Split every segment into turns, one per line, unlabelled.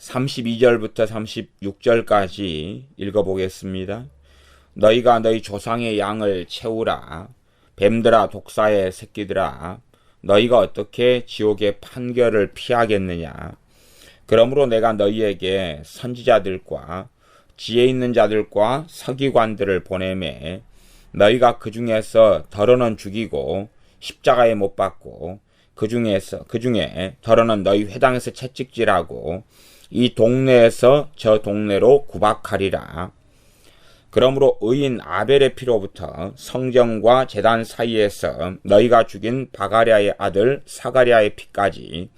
32절부터 36절까지 읽어보겠습니다. 너희가 너희 조상의 양을 채우라. 뱀들아 독사의 새끼들아 너희가 어떻게 지옥의 판결을 피하겠느냐. 그러므로 내가 너희에게 선지자들과 지혜 있는 자들과 서기관들을 보내매 너희가 그 중에서 더러는 죽이고 십자가에 못 박고 그 중에 더러는 너희 회당에서 채찍질하고 이 동네에서 저 동네로 구박하리라. 그러므로 의인 아벨의 피로부터 성전과 제단 사이에서 너희가 죽인 바가랴의 아들 사가랴의 피까지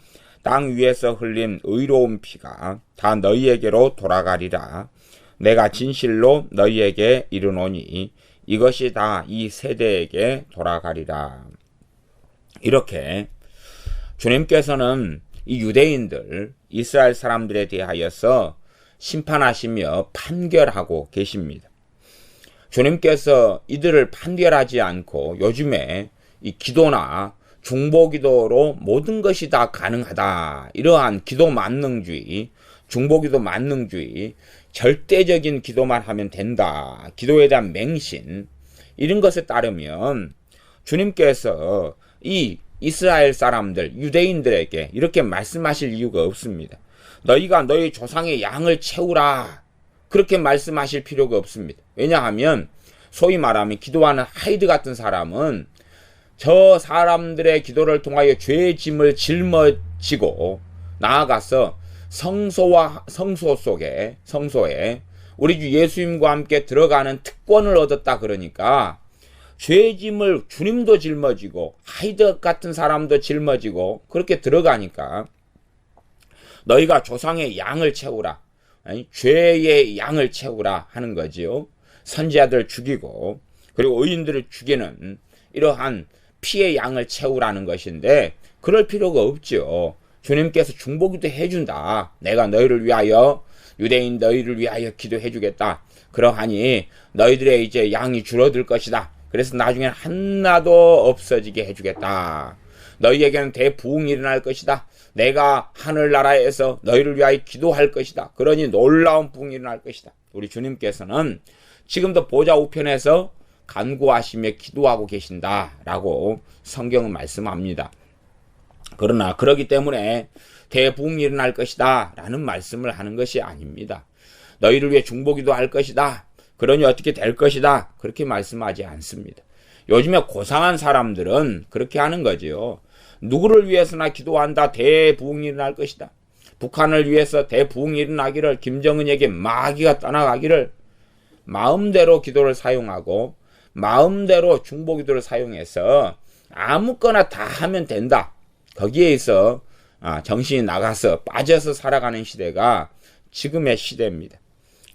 땅 위에서 흘린 의로운 피가 다 너희에게로 돌아가리라. 내가 진실로 너희에게 이르노니 이것이 다 이 세대에게 돌아가리라. 이렇게 주님께서는 이 유대인들, 이스라엘 사람들에 대하여서 심판하시며 판결하고 계십니다. 주님께서 이들을 판결하지 않고 요즘에 이 기도나 중보기도로 모든 것이 다 가능하다. 이러한 기도 만능주의, 중보기도 만능주의, 절대적인 기도만 하면 된다. 기도에 대한 맹신, 이런 것에 따르면 주님께서 이 이스라엘 사람들, 유대인들에게 이렇게 말씀하실 이유가 없습니다. 너희가 너희 조상의 양을 채우라. 그렇게 말씀하실 필요가 없습니다. 왜냐하면 소위 말하면 기도하는 하이드 같은 사람은 저 사람들의 기도를 통하여 죄의 짐을 짊어지고 나아가서 성소에 우리 주 예수님과 함께 들어가는 특권을 얻었다 그러니까 죄의 짐을 주님도 짊어지고 하이드 같은 사람도 짊어지고 그렇게 들어가니까 너희가 조상의 양을 채우라. 아니, 죄의 양을 채우라 하는 거지요. 선지자들 죽이고 그리고 의인들을 죽이는 이러한 피의 양을 채우라는 것인데 그럴 필요가 없죠. 주님께서 중보기도 해준다. 내가 너희를 위하여 유대인 너희를 위하여 기도해 주겠다. 그러하니 너희들의 이제 양이 줄어들 것이다. 그래서 나중에는 하나도 없어지게 해주겠다. 너희에게는 대부흥이 일어날 것이다. 내가 하늘나라에서 너희를 위하여 기도할 것이다. 그러니 놀라운 부흥이 일어날 것이다. 우리 주님께서는 지금도 보좌 우편에서 간구하시며 기도하고 계신다라고 성경은 말씀합니다. 그러나 그러기 때문에 대부흥이 일어날 것이다 라는 말씀을 하는 것이 아닙니다. 너희를 위해 중보기도 할 것이다. 그러니 어떻게 될 것이다. 그렇게 말씀하지 않습니다. 요즘에 고상한 사람들은 그렇게 하는 거죠. 누구를 위해서나 기도한다. 대부흥이 일어날 것이다. 북한을 위해서 대부흥이 일어나기를, 김정은에게 마귀가 떠나가기를 마음대로 기도를 사용하고 마음대로 중보기도를 사용해서 아무거나 다 하면 된다. 거기에서 정신이 나가서 빠져서 살아가는 시대가 지금의 시대입니다.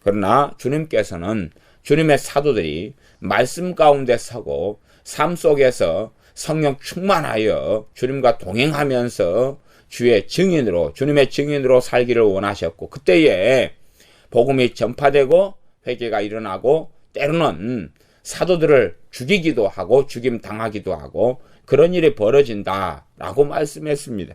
그러나 주님께서는 주님의 사도들이 말씀 가운데 서고 삶 속에서 성령 충만하여 주님과 동행하면서 주의 증인으로, 주님의 증인으로 살기를 원하셨고 그때에 복음이 전파되고 회개가 일어나고 때로는 사도들을 죽이기도 하고 죽임 당하기도 하고 그런 일이 벌어진다라고 말씀했습니다.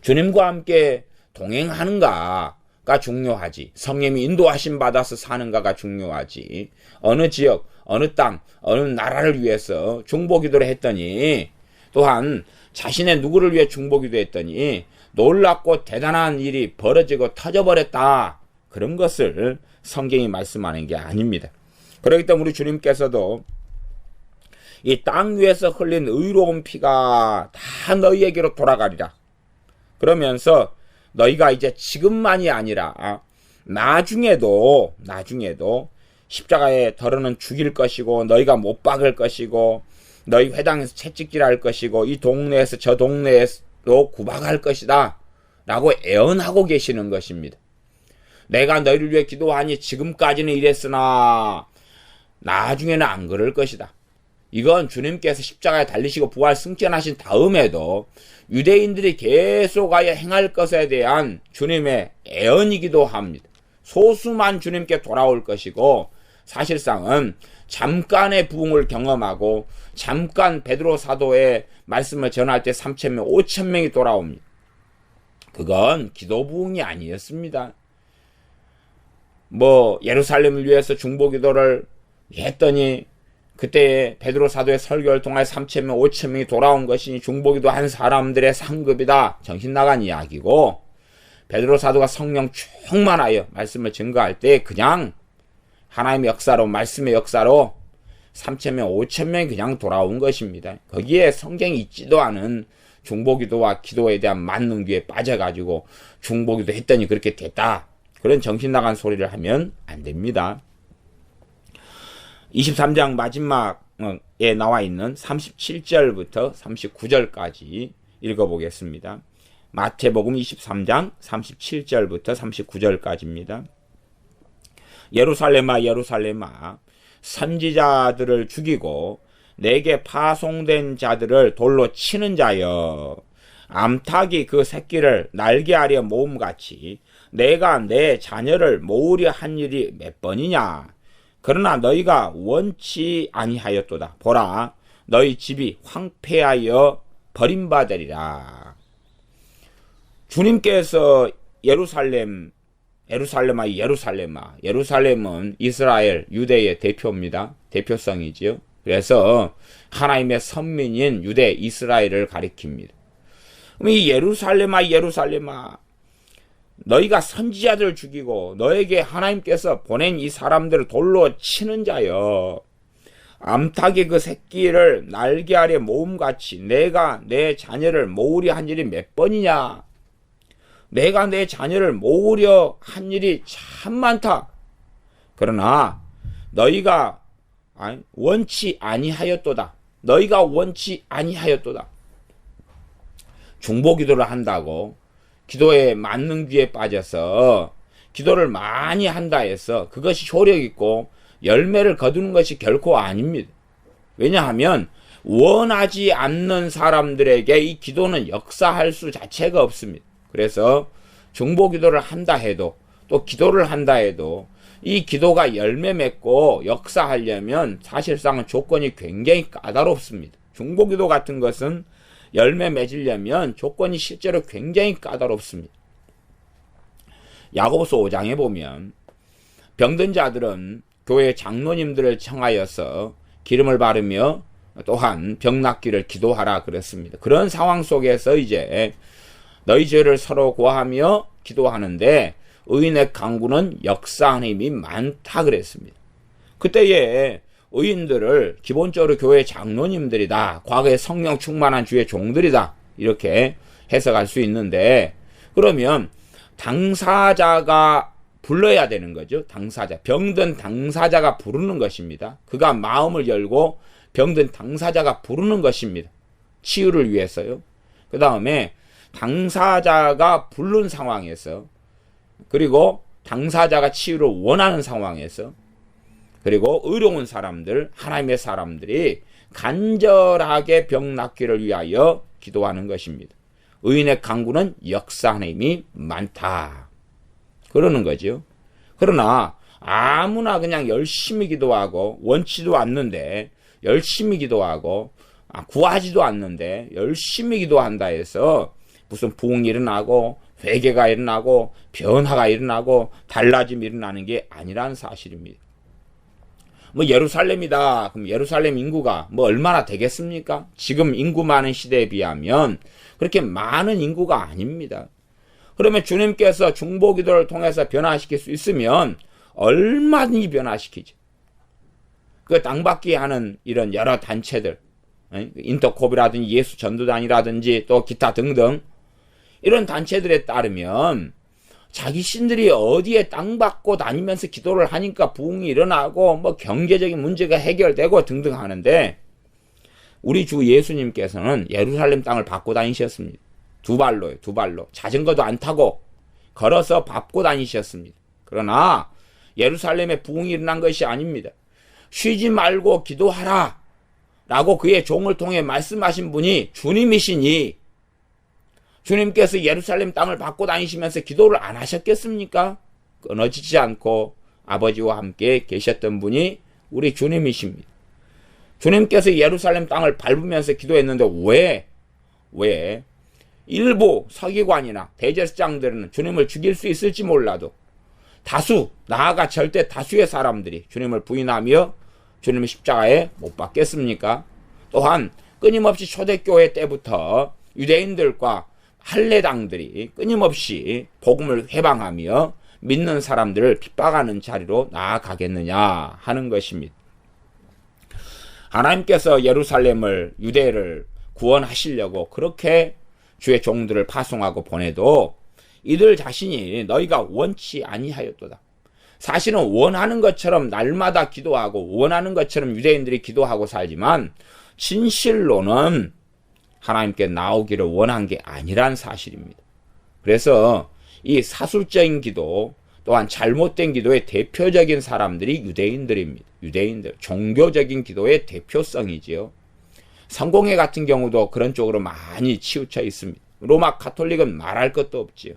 주님과 함께 동행하는가가 중요하지. 성령이 인도하심 받아서 사는가가 중요하지. 어느 지역, 어느 땅, 어느 나라를 위해서 중보기도를 했더니 또한 자신의 누구를 위해 중보기도 했더니 놀랍고 대단한 일이 벌어지고 터져버렸다. 그런 것을 성경이 말씀하는 게 아닙니다. 그렇기 때문에 우리 주님께서도 이 땅 위에서 흘린 의로운 피가 다 너희에게로 돌아가리라. 그러면서 너희가 이제 지금만이 아니라 나중에도 십자가에 더러는 죽일 것이고 너희가 못 박을 것이고 너희 회당에서 채찍질할 것이고 이 동네에서 저 동네로 구박할 것이다 라고 애언하고 계시는 것입니다. 내가 너희를 위해 기도하니 지금까지는 이랬으나 나중에는 안 그럴 것이다. 이건 주님께서 십자가에 달리시고 부활 승천하신 다음에도 유대인들이 계속하여 행할 것에 대한 주님의 애언이기도 합니다. 소수만 주님께 돌아올 것이고 사실상은 잠깐의 부흥을 경험하고 잠깐 베드로 사도의 말씀을 전할 때 3,000명, 5,000명이 돌아옵니다. 그건 기도 부흥이 아니었습니다. 예루살렘을 위해서 중보기도를 했더니 그때 베드로 사도의 설교를 통해 3,000명, 5,000명이 돌아온 것이 중보기도 한 사람들의 상급이다. 정신 나간 이야기고, 베드로 사도가 성령 충만하여 말씀을 증거할 때 그냥 하나님의 역사로, 말씀의 역사로 3,000명, 5,000명이 그냥 돌아온 것입니다. 거기에 성경이 있지도 않은 중보기도와 기도에 대한 만능주의에 빠져가지고 중보기도 했더니 그렇게 됐다. 그런 정신 나간 소리를 하면 안 됩니다. 23장 마지막에 나와 있는 37절부터 39절까지 읽어보겠습니다. 마태복음 23장 37절부터 39절까지입니다. 예루살렘아 예루살렘아 선지자들을 죽이고 내게 파송된 자들을 돌로 치는 자여, 암탉이 그 새끼를 날개하려 모음같이 내가 내 자녀를 모으려 한 일이 몇 번이냐. 그러나 너희가 원치 아니하였도다. 보라, 너희 집이 황폐하여 버림받으리라. 주님께서 예루살렘아 예루살렘은 이스라엘 유대의 대표입니다. 대표성이지요. 그래서 하나님의 선민인 유대 이스라엘을 가리킵니다. 그럼 이 예루살렘아 너희가 선지자들을 죽이고 너에게 하나님께서 보낸 이 사람들을 돌로 치는 자여, 암탉이 그 새끼를 날개 아래 모음같이 내가 내 자녀를 모으려 한 일이 몇 번이냐. 내가 내 자녀를 모으려 한 일이 참 많다. 그러나 너희가 원치 아니하였도다. 너희가 원치 아니하였도다. 중보기도를 한다고 기도의 만능주의에 빠져서 기도를 많이 한다 해서 그것이 효력있고 열매를 거두는 것이 결코 아닙니다. 왜냐하면 원하지 않는 사람들에게 이 기도는 역사할 수 자체가 없습니다. 그래서 중보기도를 한다 해도 또 기도를 한다 해도 이 기도가 열매 맺고 역사하려면 사실상은 조건이 굉장히 까다롭습니다. 중보기도 같은 것은 열매 맺으려면 조건이 실제로 굉장히 까다롭습니다. 야고보서 5장에 보면 병든 자들은 교회 장로님들을 청하여서 기름을 바르며 또한 병 낫기를 기도하라 그랬습니다. 그런 상황 속에서 이제 너희 죄를 서로 고하며 기도하는데 의인의 강구는 역사하는 힘이 많다 그랬습니다. 그때에 의인들을 기본적으로 교회 장로님들이다, 과거에 성령 충만한 주의 종들이다, 이렇게 해석할 수 있는데, 그러면 당사자가 불러야 되는 거죠. 당사자, 병든 당사자가 부르는 것입니다. 그가 마음을 열고 병든 당사자가 부르는 것입니다. 치유를 위해서요. 그 다음에 당사자가 부른 상황에서, 그리고 당사자가 치유를 원하는 상황에서, 그리고 의로운 사람들, 하나님의 사람들이 간절하게 병 낫기를 위하여 기도하는 것입니다. 의인의 강구는 역사하는 힘이 많다. 그러는 거죠. 그러나 아무나 그냥 열심히 기도하고 원치도 않는데 열심히 기도하고 구하지도 않는데 열심히 기도한다 해서 무슨 부흥이 일어나고 회개가 일어나고 변화가 일어나고 달라짐이 일어나는 게 아니라는 사실입니다. 예루살렘이다. 그럼 예루살렘 인구가 얼마나 되겠습니까? 지금 인구 많은 시대에 비하면 그렇게 많은 인구가 아닙니다. 그러면 주님께서 중보기도를 통해서 변화시킬 수 있으면 얼마든지 변화시키죠. 그 땅받기 하는 이런 여러 단체들, 인터콥이라든지 예수 전도단이라든지 또 기타 등등 이런 단체들에 따르면 자기 신들이 어디에 땅 받고 다니면서 기도를 하니까 부흥이 일어나고 경제적인 문제가 해결되고 등등 하는데, 우리 주 예수님께서는 예루살렘 땅을 밟고 다니셨습니다. 두 발로 자전거도 안 타고 걸어서 밟고 다니셨습니다. 그러나 예루살렘에 부흥이 일어난 것이 아닙니다. 쉬지 말고 기도하라 라고 그의 종을 통해 말씀하신 분이 주님이시니, 주님께서 예루살렘 땅을 밟고 다니시면서 기도를 안 하셨겠습니까? 끊어지지 않고 아버지와 함께 계셨던 분이 우리 주님이십니다. 주님께서 예루살렘 땅을 밟으면서 기도했는데 왜 일부 서기관이나 대제사장들은 주님을 죽일 수 있을지 몰라도 다수, 나아가 절대 다수의 사람들이 주님을 부인하며 주님의 십자가에 못 박겠습니까? 또한 끊임없이 초대교회 때부터 유대인들과 할례당들이 끊임없이 복음을 회방하며 믿는 사람들을 핍박하는 자리로 나아가겠느냐 하는 것입니다. 하나님께서 예루살렘을, 유대를 구원하시려고 그렇게 주의 종들을 파송하고 보내도 이들 자신이 너희가 원치 아니하였도다. 사실은 원하는 것처럼 날마다 기도하고 원하는 것처럼 유대인들이 기도하고 살지만 진실로는 하나님께 나오기를 원한 게 아니란 사실입니다. 그래서 이 사술적인 기도 또한 잘못된 기도의 대표적인 사람들이 유대인들입니다. 유대인들, 종교적인 기도의 대표성이지요. 성공회 같은 경우도 그런 쪽으로 많이 치우쳐 있습니다. 로마 가톨릭은 말할 것도 없지요.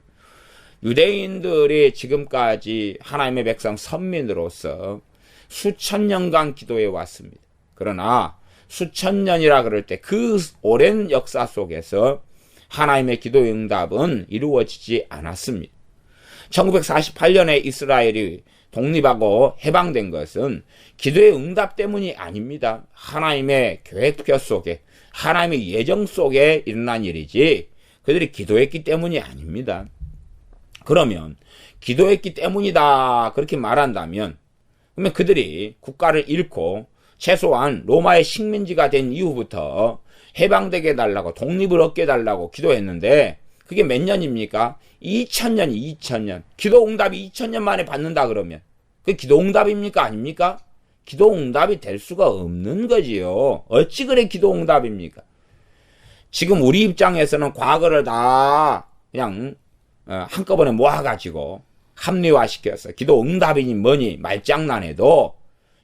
유대인들이 지금까지 하나님의 백성 선민으로서 수천 년간 기도해 왔습니다. 그러나 수천 년이라 그럴 때 그 오랜 역사 속에서 하나님의 기도 응답은 이루어지지 않았습니다. 1948년에 이스라엘이 독립하고 해방된 것은 기도의 응답 때문이 아닙니다. 하나님의 계획표 속에, 하나님의 예정 속에 일어난 일이지 그들이 기도했기 때문이 아닙니다. 그러면 기도했기 때문이다 그렇게 말한다면 그러면 그들이 국가를 잃고 최소한 로마의 식민지가 된 이후부터 해방되게 해달라고, 독립을 얻게 해달라고 기도했는데 그게 몇 년입니까? 2000년. 기도 응답이 2000년 만에 받는다 그러면 그게 기도 응답입니까? 아닙니까? 기도 응답이 될 수가 없는 거지요. 어찌 그래 기도 응답입니까? 지금 우리 입장에서는 과거를 다 그냥 한꺼번에 모아가지고 합리화시켜서 기도 응답이니 뭐니 말장난해도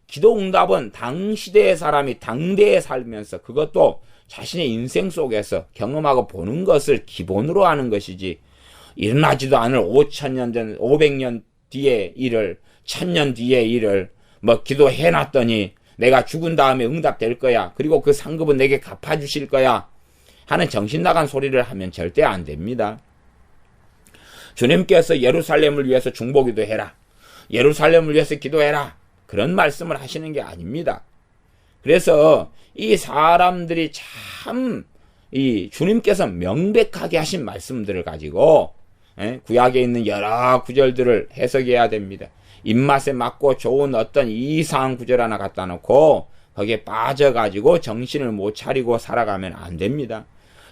기도 응답은 당시대의 사람이 당대에 살면서 그것도 자신의 인생 속에서 경험하고 보는 것을 기본으로 하는 것이지 일어나지도 않을 5000년 전, 500년 뒤의 일을, 1000년 뒤의 일을 뭐 기도해놨더니 내가 죽은 다음에 응답될 거야. 그리고 그 상급은 내게 갚아주실 거야. 하는 정신나간 소리를 하면 절대 안 됩니다. 주님께서 예루살렘을 위해서 중보기도 해라. 예루살렘을 위해서 기도해라. 그런 말씀을 하시는 게 아닙니다. 그래서 이 사람들이 참 이 주님께서 명백하게 하신 말씀들을 가지고 구약에 있는 여러 구절들을 해석해야 됩니다. 입맛에 맞고 좋은 어떤 이상한 구절 하나 갖다 놓고 거기에 빠져가지고 정신을 못 차리고 살아가면 안 됩니다.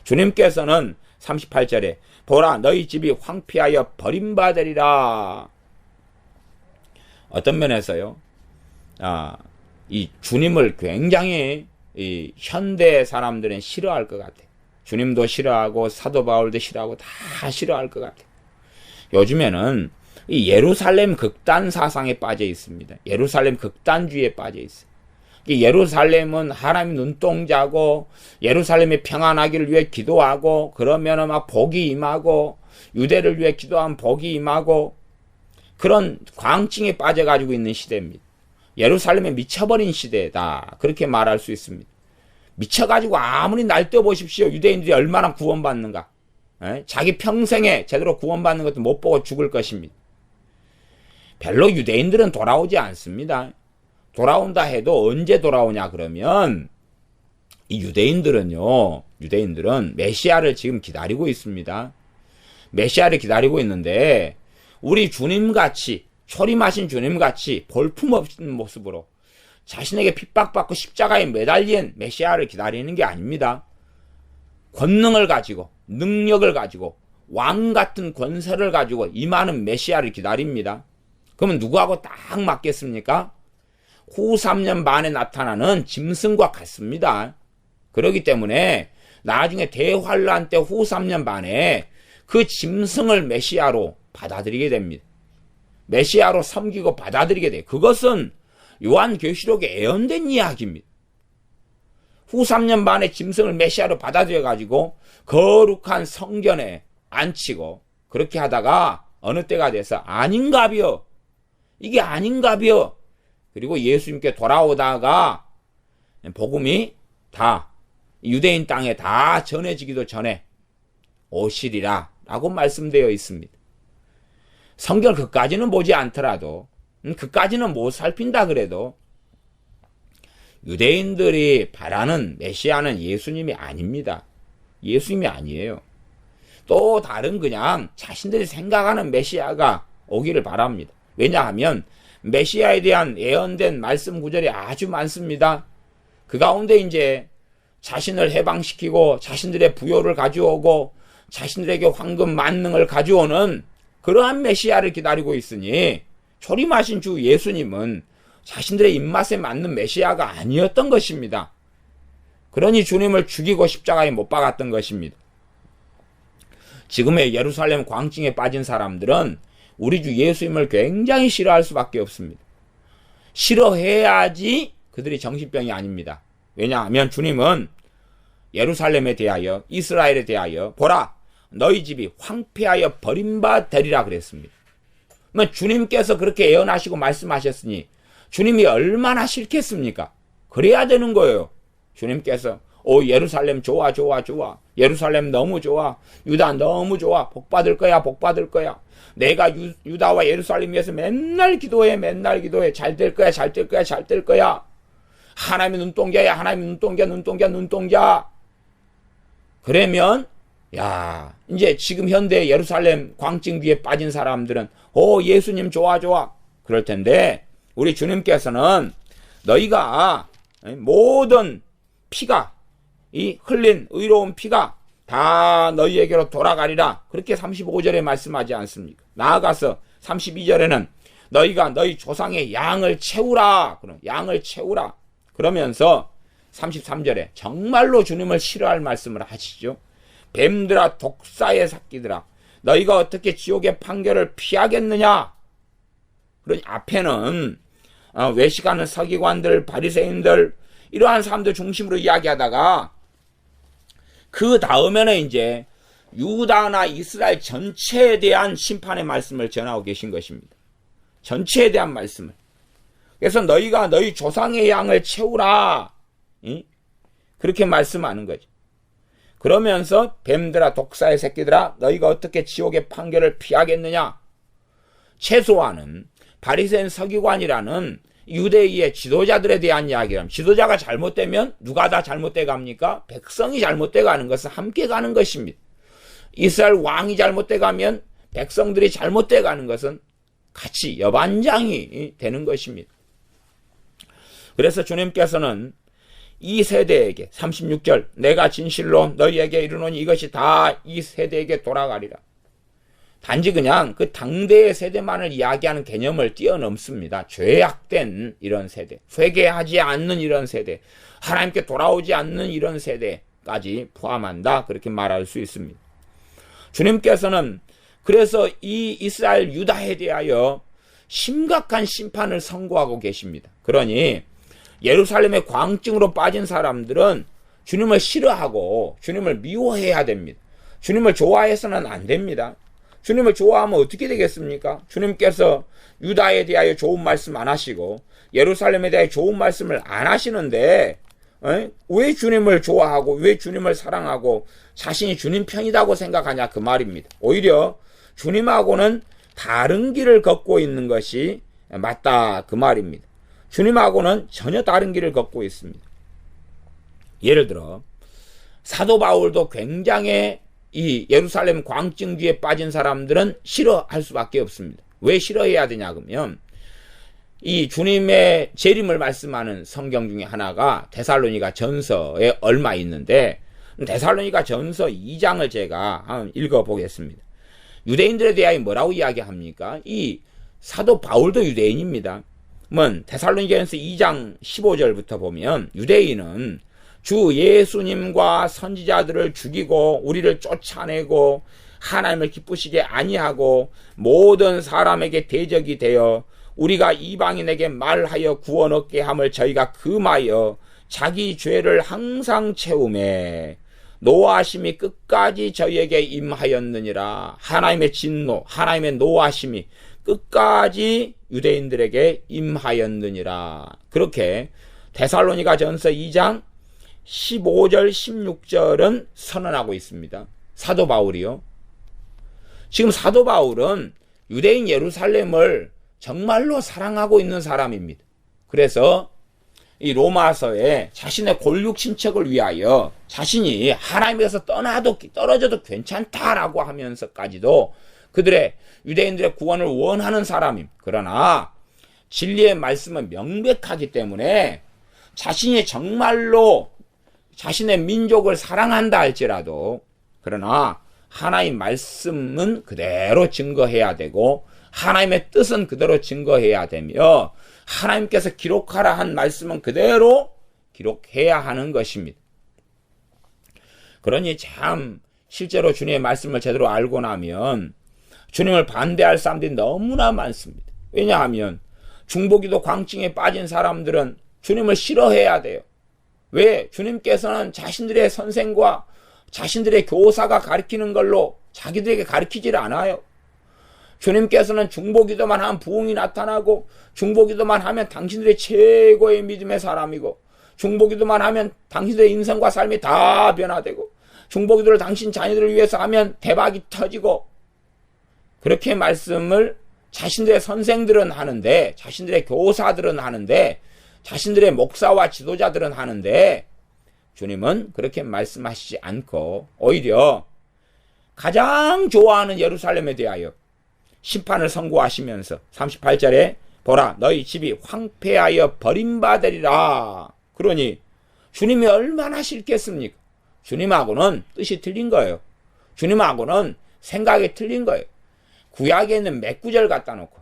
주님께서는 38절에 보라 너희 집이 황폐하여 버림받으리라. 어떤 면에서요, 이 주님을 굉장히 이 현대 사람들은 싫어할 것 같아요. 주님도 싫어하고 사도 바울도 싫어하고 다 싫어할 것 같아요. 요즘에는 이 예루살렘 극단 사상에 빠져 있습니다. 예루살렘 극단주의에 빠져 있어요. 예루살렘은 하나님 눈동자고 예루살렘이 평안하기를 위해 기도하고 그러면 막 복이 임하고 유대를 위해 기도하면 복이 임하고 그런 광증에 빠져가지고 있는 시대입니다. 예루살렘에 미쳐버린 시대다 그렇게 말할 수 있습니다. 미쳐가지고 아무리 날뛰어 보십시오. 유대인들이 얼마나 구원받는가. 자기 평생에 제대로 구원받는 것도 못 보고 죽을 것입니다. 별로 유대인들은 돌아오지 않습니다. 돌아온다 해도 언제 돌아오냐 그러면 이 유대인들은 메시아를 지금 기다리고 있습니다. 메시아를 기다리고 있는데 우리 주님같이 초림하신 주님같이 볼품없는 모습으로 자신에게 핍박받고 십자가에 매달린 메시아를 기다리는 게 아닙니다. 권능을 가지고 능력을 가지고 왕 같은 권세를 가지고 임하는 메시아를 기다립니다. 그러면 누구하고 딱 맞겠습니까? 후 3년 만에 나타나는 짐승과 같습니다. 그렇기 때문에 나중에 대환란 때 후 3년 만에 그 짐승을 메시아로 받아들이게 됩니다. 메시아로 섬기고 받아들이게 돼요. 그것은 요한계시록에 예언된 이야기입니다. 후 3년 만에 짐승을 메시아로 받아들여가지고 거룩한 성전에 앉히고 그렇게 하다가 어느 때가 돼서 아닌가비요. 이게 아닌가비요. 그리고 예수님께 돌아오다가 복음이 다 유대인 땅에 다 전해지기도 전에 오시리라 라고 말씀되어 있습니다. 성경 그까지는 보지 않더라도 그까지는 못 살핀다 그래도 유대인들이 바라는 메시아는 예수님이 아닙니다. 예수님이 아니에요. 또 다른 그냥 자신들이 생각하는 메시아가 오기를 바랍니다. 왜냐하면 메시아에 대한 예언된 말씀 구절이 아주 많습니다. 그 가운데 이제 자신을 해방시키고 자신들의 부요를 가져오고 자신들에게 황금 만능을 가져오는 그러한 메시아를 기다리고 있으니 초림하신 주 예수님은 자신들의 입맛에 맞는 메시아가 아니었던 것입니다. 그러니 주님을 죽이고 십자가에 못 박았던 것입니다. 지금의 예루살렘 광증에 빠진 사람들은 우리 주 예수님을 굉장히 싫어할 수밖에 없습니다. 싫어해야지 그들이 정신병이 아닙니다. 왜냐하면 주님은 예루살렘에 대하여 이스라엘에 대하여 보라 너희 집이 황폐하여 버림받으리라 그랬습니다. 주님께서 그렇게 예언하시고 말씀하셨으니 주님이 얼마나 싫겠습니까? 그래야 되는 거예요. 주님께서 예루살렘 좋아 좋아 좋아, 예루살렘 너무 좋아, 유다 너무 좋아, 복받을 거야 복받을 거야, 내가 유다와 예루살렘 위해서 맨날 기도해 잘 될 거야 잘 될 거야 잘 될 거야, 하나님의 눈동자야 하나님의 눈동자. 그러면 이제 지금 현대 예루살렘 광증 뒤에 빠진 사람들은 예수님 좋아 그럴 텐데 우리 주님께서는 너희가 모든 피가 이 흘린 의로운 피가 다 너희에게로 돌아가리라 그렇게 35절에 말씀하지 않습니까? 나아가서 32절에는 너희가 너희 조상의 양을 채우라 그러면서 33절에 정말로 주님을 싫어할 말씀을 하시죠. 뱀들아 독사의 새끼들아 너희가 어떻게 지옥의 판결을 피하겠느냐. 그러니 앞에는 외식하는 서기관들 바리새인들 이러한 사람들 중심으로 이야기하다가 그 다음에는 이제 유다나 이스라엘 전체에 대한 심판의 말씀을 전하고 계신 것입니다. 전체에 대한 말씀을. 그래서 너희가 너희 조상의 양을 채우라 그렇게 말씀하는 거죠. 그러면서 뱀들아 독사의 새끼들아 너희가 어떻게 지옥의 판결을 피하겠느냐. 최소한은 바리새인 서기관이라는 유대의 지도자들에 대한 이야기라면 지도자가 잘못되면 누가 다 잘못돼 갑니까? 백성이 잘못돼 가는 것은 함께 가는 것입니다. 이스라엘 왕이 잘못돼 가면 백성들이 잘못돼 가는 것은 같이 여반장이 되는 것입니다. 그래서 주님께서는 이 세대에게 36절 내가 진실로 너희에게 이르노니 이것이 다 이 세대에게 돌아가리라. 단지 그냥 그 당대의 세대만을 이야기하는 개념을 뛰어넘습니다. 죄악된 이런 세대, 회개하지 않는 이런 세대, 하나님께 돌아오지 않는 이런 세대까지 포함한다 그렇게 말할 수 있습니다. 주님께서는 그래서 이 이스라엘 유다에 대하여 심각한 심판을 선고하고 계십니다. 그러니 예루살렘의 광증으로 빠진 사람들은 주님을 싫어하고 주님을 미워해야 됩니다. 주님을 좋아해서는 안 됩니다. 주님을 좋아하면 어떻게 되겠습니까? 주님께서 유다에 대하여 좋은 말씀 안 하시고 예루살렘에 대하여 좋은 말씀을 안 하시는데 왜 주님을 좋아하고 왜 주님을 사랑하고 자신이 주님 편이라고 생각하냐 그 말입니다. 오히려 주님하고는 다른 길을 걷고 있는 것이 맞다 그 말입니다. 주님하고는 전혀 다른 길을 걷고 있습니다. 예를 들어 사도 바울도 굉장히 이 예루살렘 광증주에 빠진 사람들은 싫어할 수밖에 없습니다. 왜 싫어해야 되냐 그러면 이 주님의 재림을 말씀하는 성경 중에 하나가 데살로니가 전서에 얼마 있는데 데살로니가 전서 2장을 제가 한번 읽어보겠습니다. 유대인들에 대하여 뭐라고 이야기합니까? 이 사도 바울도 유대인입니다. 데살로니가전서 2장 15절부터 보면 유대인은 주 예수님과 선지자들을 죽이고 우리를 쫓아내고 하나님을 기쁘시게 아니하고 모든 사람에게 대적이 되어 우리가 이방인에게 말하여 구원 얻게 함을 저희가 금하여 자기 죄를 항상 채우매 노하심이 끝까지 저희에게 임하였느니라. 하나님의 진노, 하나님의 노하심이 끝까지 유대인들에게 임하였느니라. 그렇게 데살로니가 전서 2장 15절 16절은 선언하고 있습니다. 사도 바울이요. 지금 사도 바울은 유대인 예루살렘을 정말로 사랑하고 있는 사람입니다. 그래서 이 로마서에 자신의 골육 친척을 위하여 자신이 하나님에서 떨어져도 괜찮다라고 하면서까지도 그들의 유대인들의 구원을 원하는 사람임. 그러나 진리의 말씀은 명백하기 때문에 자신이 정말로 자신의 민족을 사랑한다 할지라도 그러나 하나님 말씀은 그대로 증거해야 되고 하나님의 뜻은 그대로 증거해야 되며 하나님께서 기록하라 한 말씀은 그대로 기록해야 하는 것입니다. 그러니 참 실제로 주님의 말씀을 제대로 알고 나면 주님을 반대할 사람들이 너무나 많습니다. 왜냐하면 중보기도 광증에 빠진 사람들은 주님을 싫어해야 돼요. 왜? 주님께서는 자신들의 선생과 자신들의 교사가 가르치는 걸로 자기들에게 가르치질 않아요. 주님께서는 중보기도만 하면 부흥이 나타나고 중보기도만 하면 당신들의 최고의 믿음의 사람이고 중보기도만 하면 당신들의 인생과 삶이 다 변화되고 중보기도를 당신 자녀들을 위해서 하면 대박이 터지고 그렇게 말씀을 자신들의 선생들은 하는데 자신들의 교사들은 하는데 자신들의 목사와 지도자들은 하는데 주님은 그렇게 말씀하시지 않고 오히려 가장 좋아하는 예루살렘에 대하여 심판을 선고하시면서 38절에 보라 너희 집이 황폐하여 버림받으리라. 그러니 주님이 얼마나 싫겠습니까? 주님하고는 뜻이 틀린 거예요. 주님하고는 생각이 틀린 거예요. 구약에 있는 몇 구절 갖다 놓고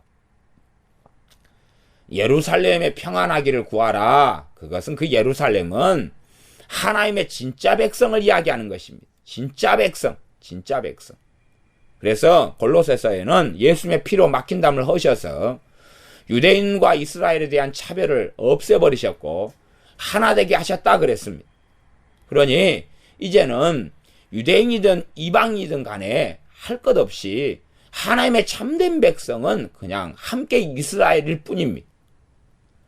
예루살렘의 평안하기를 구하라. 그것은 그 예루살렘은 하나님의 진짜 백성을 이야기하는 것입니다. 진짜 백성. 그래서 골로새서에는 예수님의 피로 막힌 담을 허셔서 유대인과 이스라엘에 대한 차별을 없애버리셨고 하나 되게 하셨다 그랬습니다. 그러니 이제는 유대인이든 이방이든 간에 할 것 없이 하나님의 참된 백성은 그냥 함께 이스라엘일 뿐입니다.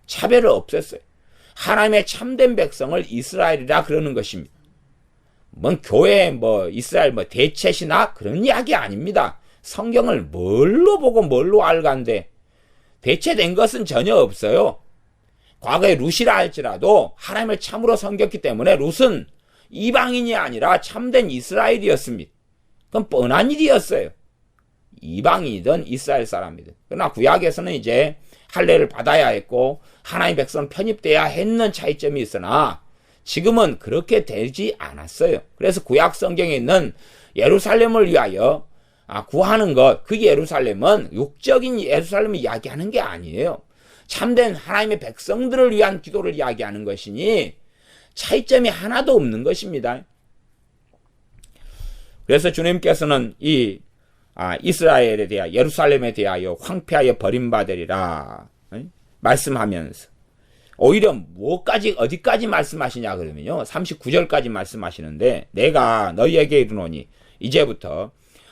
차별을 없앴어요. 하나님의 참된 백성을 이스라엘이라 그러는 것입니다. 교회 이스라엘 대체시나 그런 이야기 아닙니다. 성경을 뭘로 보고 뭘로 알간데 대체된 것은 전혀 없어요. 과거에 룻이라 할지라도 하나님을 참으로 섬겼기 때문에 룻은 이방인이 아니라 참된 이스라엘이었습니다. 그건 뻔한 일이었어요. 이방인이든 이스라엘 사람이든. 그러나 구약에서는 이제 할례를 받아야 했고 하나님 백성 편입돼야 했는 차이점이 있으나 지금은 그렇게 되지 않았어요. 그래서 구약 성경에 있는 예루살렘을 위하여 구하는 것, 그 예루살렘은 육적인 예루살렘을 이야기하는 게 아니에요. 참된 하나님의 백성들을 위한 기도를 이야기하는 것이니 차이점이 하나도 없는 것입니다. 그래서 주님께서는 이 이스라엘에 대하여 예루살렘에 대하여 황폐하여 버림받으리라 말씀하면서 오히려 어디까지 말씀하시냐 그러면요 39절까지 말씀하시는데 내가 너희에게 이르노니 이제부터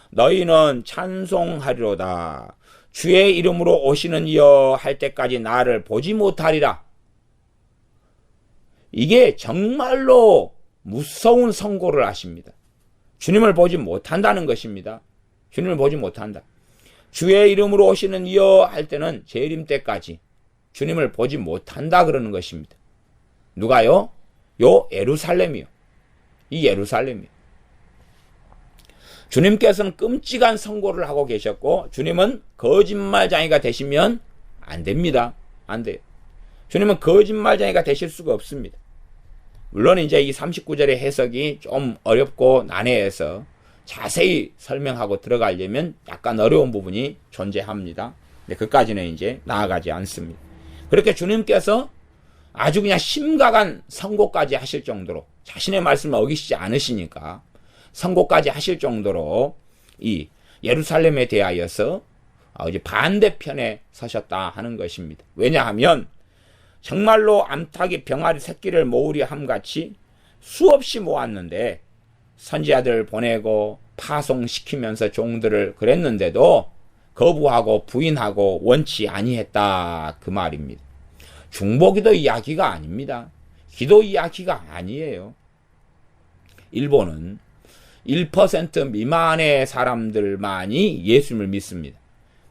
너희는 찬송하리로다 주의 이름으로 오시는 이여 할 때까지 나를 보지 못하리라. 이게 정말로 무서운 선고를 하십니다. 주님을 보지 못한다는 것입니다. 주님을 보지 못한다. 주의 이름으로 오시는 이여 할 때는 재림 때까지 주님을 보지 못한다 그러는 것입니다. 누가요? 예루살렘이요. 이 예루살렘이요. 주님께서는 끔찍한 선고를 하고 계셨고 주님은 거짓말쟁이가 되시면 안 됩니다. 안 돼요. 주님은 거짓말쟁이가 되실 수가 없습니다. 물론 이제 이 39절의 해석이 좀 어렵고 난해해서 자세히 설명하고 들어가려면 약간 어려운 부분이 존재합니다. 근데 그까지는 이제 나아가지 않습니다. 그렇게 주님께서 아주 그냥 심각한 선고까지 하실 정도로 자신의 말씀을 어기시지 않으시니까 선고까지 하실 정도로 이 예루살렘에 대하여서 이제 반대편에 서셨다 하는 것입니다. 왜냐하면 정말로 암탉이 병아리 새끼를 모으려 함같이 수없이 모았는데 선지자들을 보내고 파송시키면서 종들을 그랬는데도 거부하고 부인하고 원치 아니했다 그 말입니다. 중보기도 이야기가 아닙니다. 기도 이야기가 아니에요. 일본은 1% 미만의 사람들만이 예수님을 믿습니다.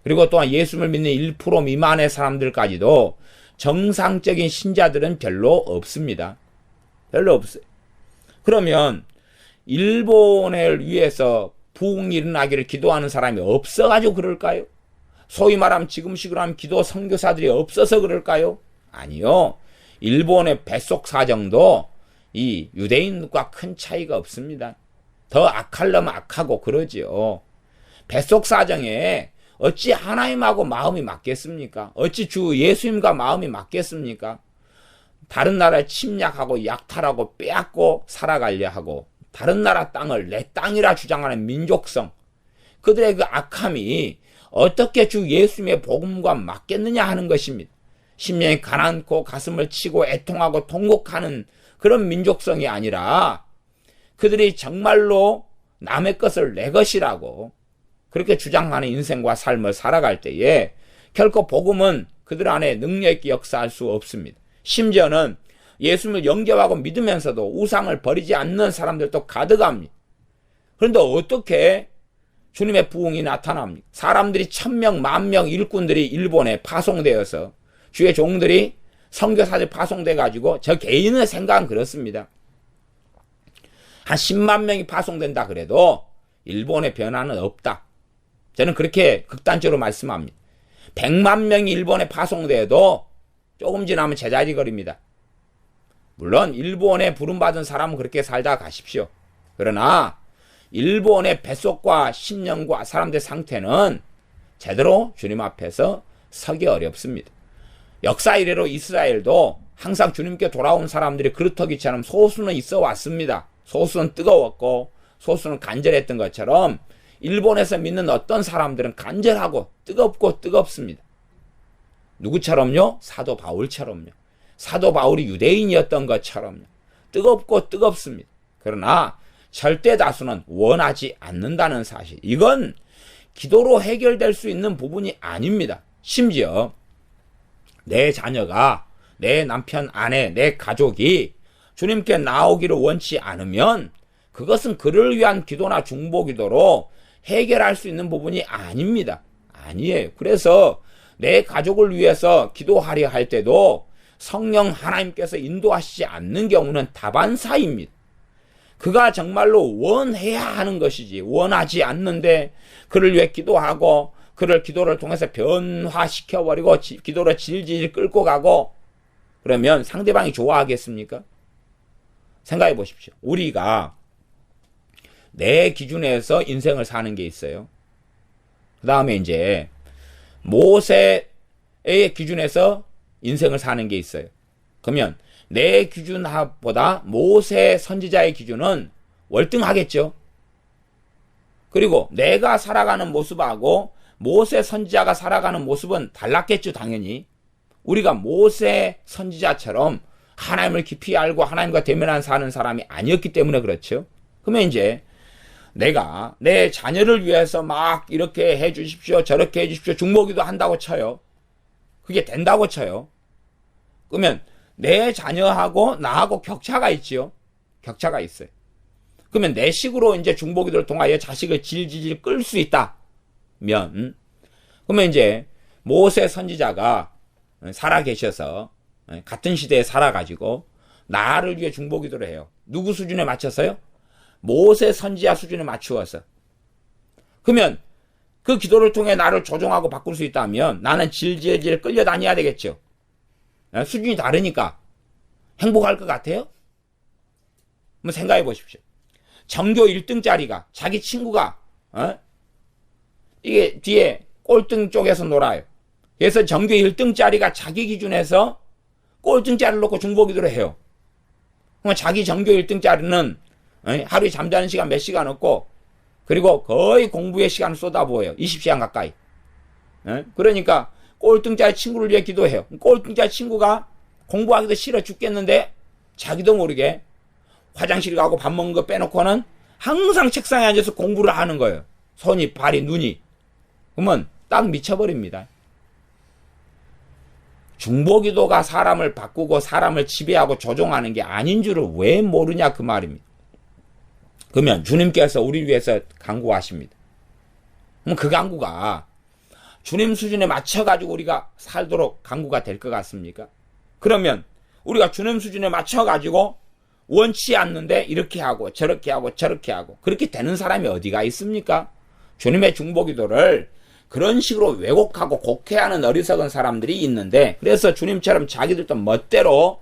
그리고 또한 예수님을 믿는 1% 미만의 사람들까지도 정상적인 신자들은 별로 없습니다. 별로 없어요. 그러면 일본을 위해서 부흥이 일어나기를 기도하는 사람이 없어가지고 그럴까요? 소위 말하면 지금식으로 하면 기도 선교사들이 없어서 그럴까요? 아니요. 일본의 뱃속 사정도 이 유대인과 큰 차이가 없습니다. 더 악하려면 악하고 그러지요. 뱃속 사정에 어찌 하나님하고 마음이 맞겠습니까? 어찌 주 예수님과 마음이 맞겠습니까? 다른 나라에 침략하고 약탈하고 빼앗고 살아가려 하고 다른 나라 땅을 내 땅이라 주장하는 민족성, 그들의 그 악함이 어떻게 주 예수님의 복음과 맞겠느냐 하는 것입니다. 심령이 가난고 가슴을 치고 애통하고 통곡하는 그런 민족성이 아니라 그들이 정말로 남의 것을 내 것이라고 그렇게 주장하는 인생과 삶을 살아갈 때에 결코 복음은 그들 안에 능력 있게 역사할 수 없습니다. 심지어는 예수님을 영접하고 믿으면서도 우상을 버리지 않는 사람들도 가득합니다. 그런데 어떻게 주님의 부흥이 나타납니까? 사람들이 1000명, 10,000명 일꾼들이 일본에 파송되어서 주의 종들이 선교사들 파송돼 가지고 저 개인의 생각은 그렇습니다. 한 10만 명이 파송된다 그래도 일본의 변화는 없다. 저는 그렇게 극단적으로 말씀합니다. 100만 명이 일본에 파송돼도 조금 지나면 제자리 거립니다. 물론 일본에 부름받은 사람은 그렇게 살다 가십시오. 그러나 일본의 뱃속과 신령과 사람들의 상태는 제대로 주님 앞에서 서기 어렵습니다. 역사 이래로 이스라엘도 항상 주님께 돌아온 사람들이 그렇다기처럼 소수는 있어 왔습니다. 소수는 뜨거웠고 소수는 간절했던 것처럼 일본에서 믿는 어떤 사람들은 간절하고 뜨겁고 뜨겁습니다. 누구처럼요? 사도 바울처럼요. 사도 바울이 유대인이었던 것처럼요. 뜨겁고 뜨겁습니다. 그러나 절대 다수는 원하지 않는다는 사실. 이건 기도로 해결될 수 있는 부분이 아닙니다. 심지어 내 자녀가, 내 남편, 아내, 내 가족이 주님께 나오기를 원치 않으면 그것은 그를 위한 기도나 중보기도로 해결할 수 있는 부분이 아닙니다. 아니에요. 그래서 내 가족을 위해서 기도하려 할 때도 성령 하나님께서 인도하시지 않는 경우는 다반사입니다. 그가 정말로 원해야 하는 것이지 원하지 않는데 그를 위해 기도하고 그를 기도를 통해서 변화시켜버리고 기도를 질질 끌고 가고 그러면 상대방이 좋아하겠습니까? 생각해 보십시오. 우리가 내 기준에서 인생을 사는 게 있어요. 그 다음에 이제 모세의 기준에서 인생을 사는 게 있어요. 그러면 내 기준보다 모세 선지자의 기준은 월등하겠죠. 그리고 내가 살아가는 모습하고 모세 선지자가 살아가는 모습은 달랐겠죠. 당연히 우리가 모세 선지자처럼 하나님을 깊이 알고 하나님과 대면한 사는 사람이 아니었기 때문에 그렇죠. 그러면 이제 내가 내 자녀를 위해서 막 이렇게 해 주십시오 저렇게 해 주십시오 중보기도 한다고 쳐요. 그게 된다고 쳐요. 그러면 내 자녀하고 나하고 격차가 있지요. 격차가 있어요. 그러면 내 식으로 이제 중보기도를 통하여 자식을 질질 끌 수 있다면 그러면 이제 모세 선지자가 살아 계셔서 같은 시대에 살아가지고 나를 위해 중보기도를 해요. 누구 수준에 맞춰서요? 모세 선지자 수준에 맞추어서. 그러면 그 기도를 통해 나를 조종하고 바꿀 수 있다면 나는 질질질 끌려다녀야 되겠죠. 수준이 다르니까 행복할 것 같아요? 한번 생각해 보십시오. 전교 1등짜리가 자기 친구가 이게 뒤에 꼴등 쪽에서 놀아요. 그래서 전교 1등짜리가 자기 기준에서 꼴등짜리를 놓고 중보기도를 해요. 그럼 자기 전교 1등짜리는 하루에 잠자는 시간 몇 시간 없고 그리고 거의 공부의 시간을 쏟아부어요. 20시간 가까이. 그러니까 꼴등짜리 친구를 위해 기도해요. 꼴등짜리 친구가 공부하기도 싫어 죽겠는데 자기도 모르게 화장실 가고 밥 먹는 거 빼놓고는 항상 책상에 앉아서 공부를 하는 거예요. 손이, 발이, 눈이. 그러면 딱 미쳐버립니다. 중보기도가 사람을 바꾸고 사람을 지배하고 조종하는 게 아닌 줄을 왜 모르냐 그 말입니다. 그러면 주님께서 우리 위해서 간구하십니다. 그럼 그 간구가 주님 수준에 맞춰가지고 우리가 살도록 간구가 될 것 같습니까? 그러면 우리가 주님 수준에 맞춰가지고 원치 않는데 이렇게 하고 저렇게 하고 저렇게 하고 그렇게 되는 사람이 어디가 있습니까? 주님의 중보기도를 그런 식으로 왜곡하고 곡해하는 어리석은 사람들이 있는데, 그래서 주님처럼 자기들도 멋대로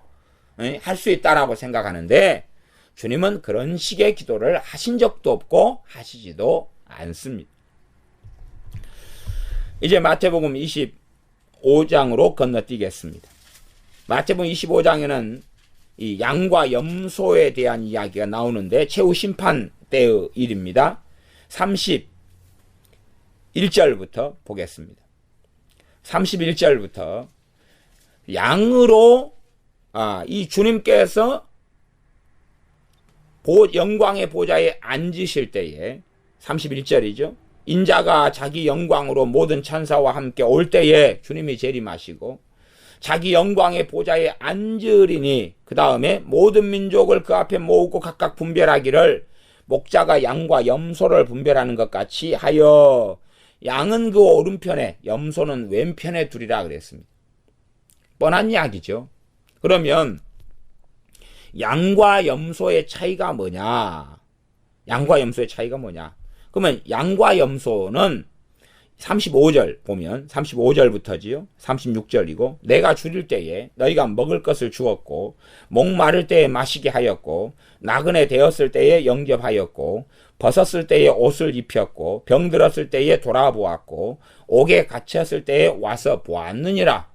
할 수 있다라고 생각하는데, 주님은 그런 식의 기도를 하신 적도 없고 하시지도 않습니다. 이제 마태복음 25장으로 건너뛰겠습니다. 마태복음 25장에는 이 양과 염소에 대한 이야기가 나오는데 최후 심판 때의 일입니다. 31절부터 보겠습니다. 31절부터 양으로 이 주님께서 영광의 보좌에 앉으실 때에 31절이죠. 인자가 자기 영광으로 모든 천사와 함께 올 때에 주님이 재림하시고 자기 영광의 보좌에 앉으리니 그 다음에 모든 민족을 그 앞에 모으고 각각 분별하기를 목자가 양과 염소를 분별하는 것 같이 하여 양은 그 오른편에 염소는 왼편에 두리라 그랬습니다. 뻔한 이야기죠. 그러면 양과 염소의 차이가 뭐냐? 양과 염소의 차이가 뭐냐? 그러면 양과 염소는 35절 보면 35절부터지요. 36절이고 내가 줄일 때에 너희가 먹을 것을 주었고 목마를 때에 마시게 하였고 나그네 되었을 때에 영접하였고 벗었을 때에 옷을 입혔고 병들었을 때에 돌아보았고 옥에 갇혔을 때에 와서 보았느니라.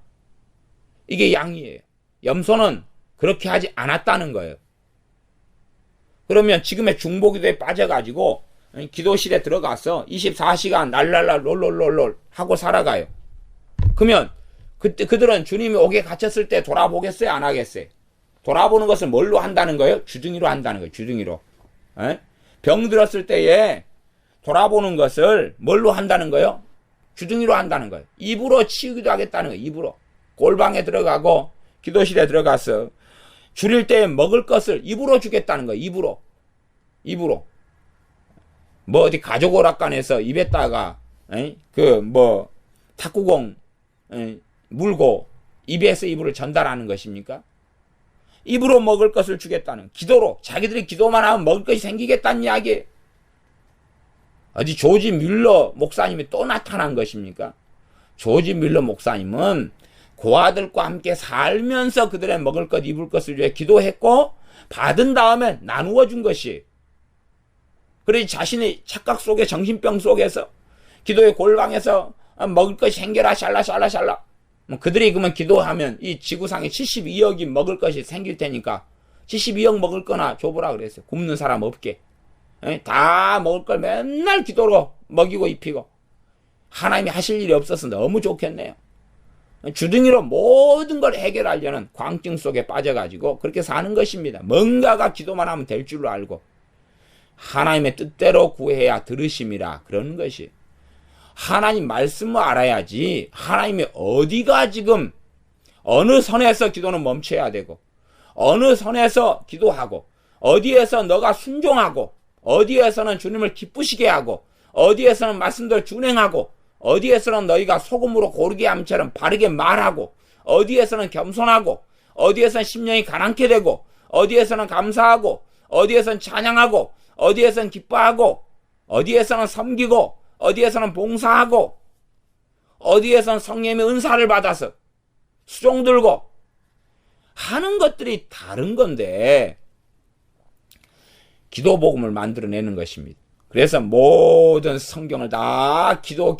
이게 양이에요. 염소는 그렇게 하지 않았다는 거예요. 그러면 지금의 중보기도에 빠져가지고 기도실에 들어가서 24시간 랄랄랄 롤롤롤롤 하고 살아가요. 그러면 그때 그들은 주님이 옥에 갇혔을 때 돌아보겠어요? 안 하겠어요? 돌아보는 것을 뭘로 한다는 거예요? 주둥이로 한다는 거예요. 주둥이로. 병 들었을 때에 돌아보는 것을 뭘로 한다는 거예요? 주둥이로 한다는 거예요. 입으로 치우기도 하겠다는 거예요. 입으로. 골방에 들어가고 기도실에 들어가서 줄일 때 먹을 것을 입으로 주겠다는 거예요. 입으로. 입으로. 뭐 어디 가족 오락관에서 입에다가 탁구공 물고 입에서 입으로 전달하는 것입니까? 입으로 먹을 것을 주겠다는, 기도로 자기들이 기도만 하면 먹을 것이 생기겠다는 이야기예요. 어디 조지 뮬러 목사님이 또 나타난 것입니까? 조지 뮬러 목사님은 고아들과 함께 살면서 그들의 먹을 것 입을 것을 위해 기도했고 받은 다음에 나누어 준 것이, 그래서 자신의 착각 속에 정신병 속에서 기도의 골방에서 먹을 것이 생겨라 샬라샬라샬라. 그들이 그러면 기도하면 이 지구상에 72억이 먹을 것이 생길 테니까 72억 먹을 거나 줘보라 그랬어요. 굶는 사람 없게. 다 먹을 걸 맨날 기도로 먹이고 입히고 하나님이 하실 일이 없어서 너무 좋겠네요. 주둥이로 모든 걸 해결하려는 광증 속에 빠져가지고 그렇게 사는 것입니다. 뭔가가 기도만 하면 될 줄로 알고 하나님의 뜻대로 구해야 들으심이라 그러는 것이, 하나님 말씀을 알아야지 하나님이 어디가 지금 어느 선에서 기도는 멈춰야 되고 어느 선에서 기도하고 어디에서 너가 순종하고 어디에서는 주님을 기쁘시게 하고 어디에서는 말씀대로 준행하고 어디에서는 너희가 소금으로 고르게 함처럼 바르게 말하고 어디에서는 겸손하고 어디에서는 심령이 가난케 되고 어디에서는 감사하고 어디에서는 찬양하고 어디에서는 기뻐하고 어디에서는 섬기고 어디에서는 봉사하고 어디에서는 성령의 은사를 받아서 수종 들고 하는 것들이 다른 건데 기도복음을 만들어내는 것입니다. 그래서 모든 성경을 다 기도로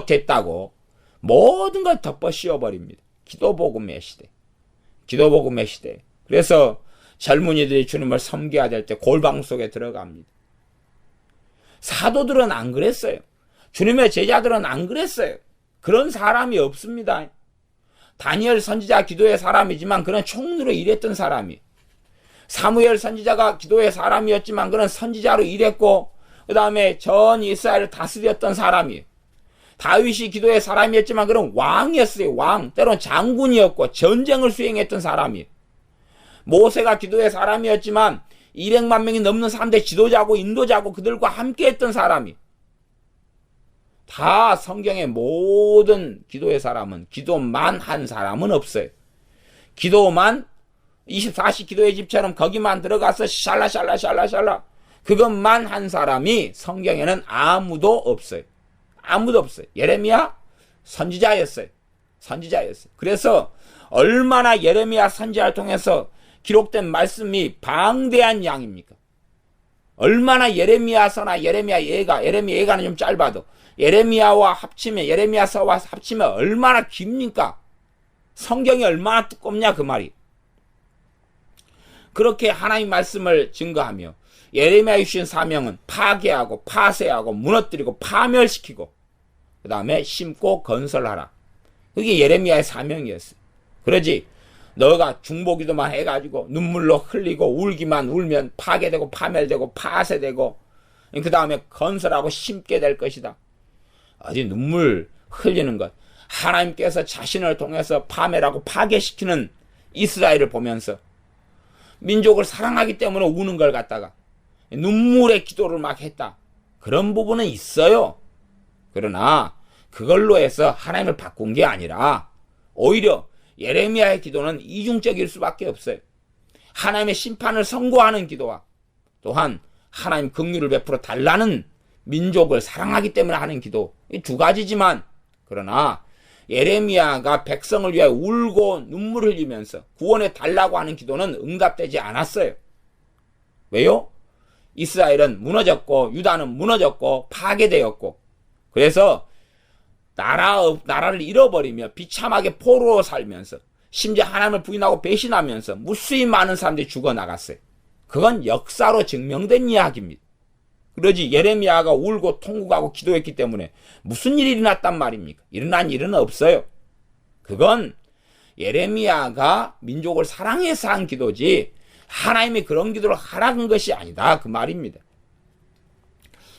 됐다고 모든 걸 덮어 씌워버립니다. 기도복음의 시대. 기도복음의 시대. 그래서 젊은이들이 주님을 섬겨야 될 때 골방 속에 들어갑니다. 사도들은 안 그랬어요. 주님의 제자들은 안 그랬어요. 그런 사람이 없습니다. 다니엘 선지자 기도의 사람이지만 그는 총리로 일했던 사람이, 사무엘 선지자가 기도의 사람이었지만 그는 선지자로 일했고 그 다음에 전 이스라엘을 다스렸던 사람이, 다윗이 기도의 사람이었지만 그는 왕이었어요. 왕, 때론 장군이었고 전쟁을 수행했던 사람이, 모세가 기도의 사람이었지만 200만 명이 넘는 3대 지도자고 인도자고 그들과 함께 했던 사람이 다 성경의 모든 기도의 사람은 기도만 한 사람은 없어요. 기도만 24시 기도의 집처럼 거기만 들어가서 샬라샬라 그것만 한 사람이 성경에는 아무도 없어요. 아무도 없어요. 예레미야 선지자였어요. 그래서 얼마나 예레미야 선지자를 통해서 기록된 말씀이 방대한 양입니까? 얼마나 예레미야서나 예레미야 예가는 좀 짧아도 예레미야와 합치면 예레미야서와 합치면 얼마나 깁니까? 성경이 얼마나 두껍냐 그 말이. 그렇게 하나님 말씀을 증거하며 예레미야에 주신 사명은 파괴하고 파쇄하고 무너뜨리고 파멸시키고 그 다음에 심고 건설하라. 그게 예레미야의 사명이었어요. 그러지 너가 중보기도만 해가지고 눈물로 흘리고 울기만 울면 파괴되고 파멸되고 파쇄되고 그 다음에 건설하고 심게 될 것이다. 어디 눈물 흘리는 것. 하나님께서 자신을 통해서 파멸하고 파괴시키는 이스라엘을 보면서 민족을 사랑하기 때문에 우는 걸 갖다가 눈물의 기도를 막 했다. 그런 부분은 있어요. 그러나 그걸로 해서 하나님을 바꾼 게 아니라 오히려 예레미야의 기도는 이중적일 수밖에 없어요. 하나님의 심판을 선고하는 기도와 또한 하나님 긍휼을 베풀어 달라는 민족을 사랑하기 때문에 하는 기도, 이 두 가지지만 그러나 예레미야가 백성을 위하여 울고 눈물을 흘리면서 구원해 달라고 하는 기도는 응답되지 않았어요. 왜요? 이스라엘은 무너졌고 유다는 무너졌고 파괴되었고 그래서 나라를 잃어버리며 비참하게 포로로 살면서 심지어 하나님을 부인하고 배신하면서 무수히 많은 사람들이 죽어나갔어요. 그건 역사로 증명된 이야기입니다. 그러지 예레미야가 울고 통곡하고 기도했기 때문에 무슨 일이 일어났단 말입니까? 일어난 일은 없어요. 그건 예레미야가 민족을 사랑해서 한 기도지 하나님이 그런 기도를 하라는 것이 아니다 그 말입니다.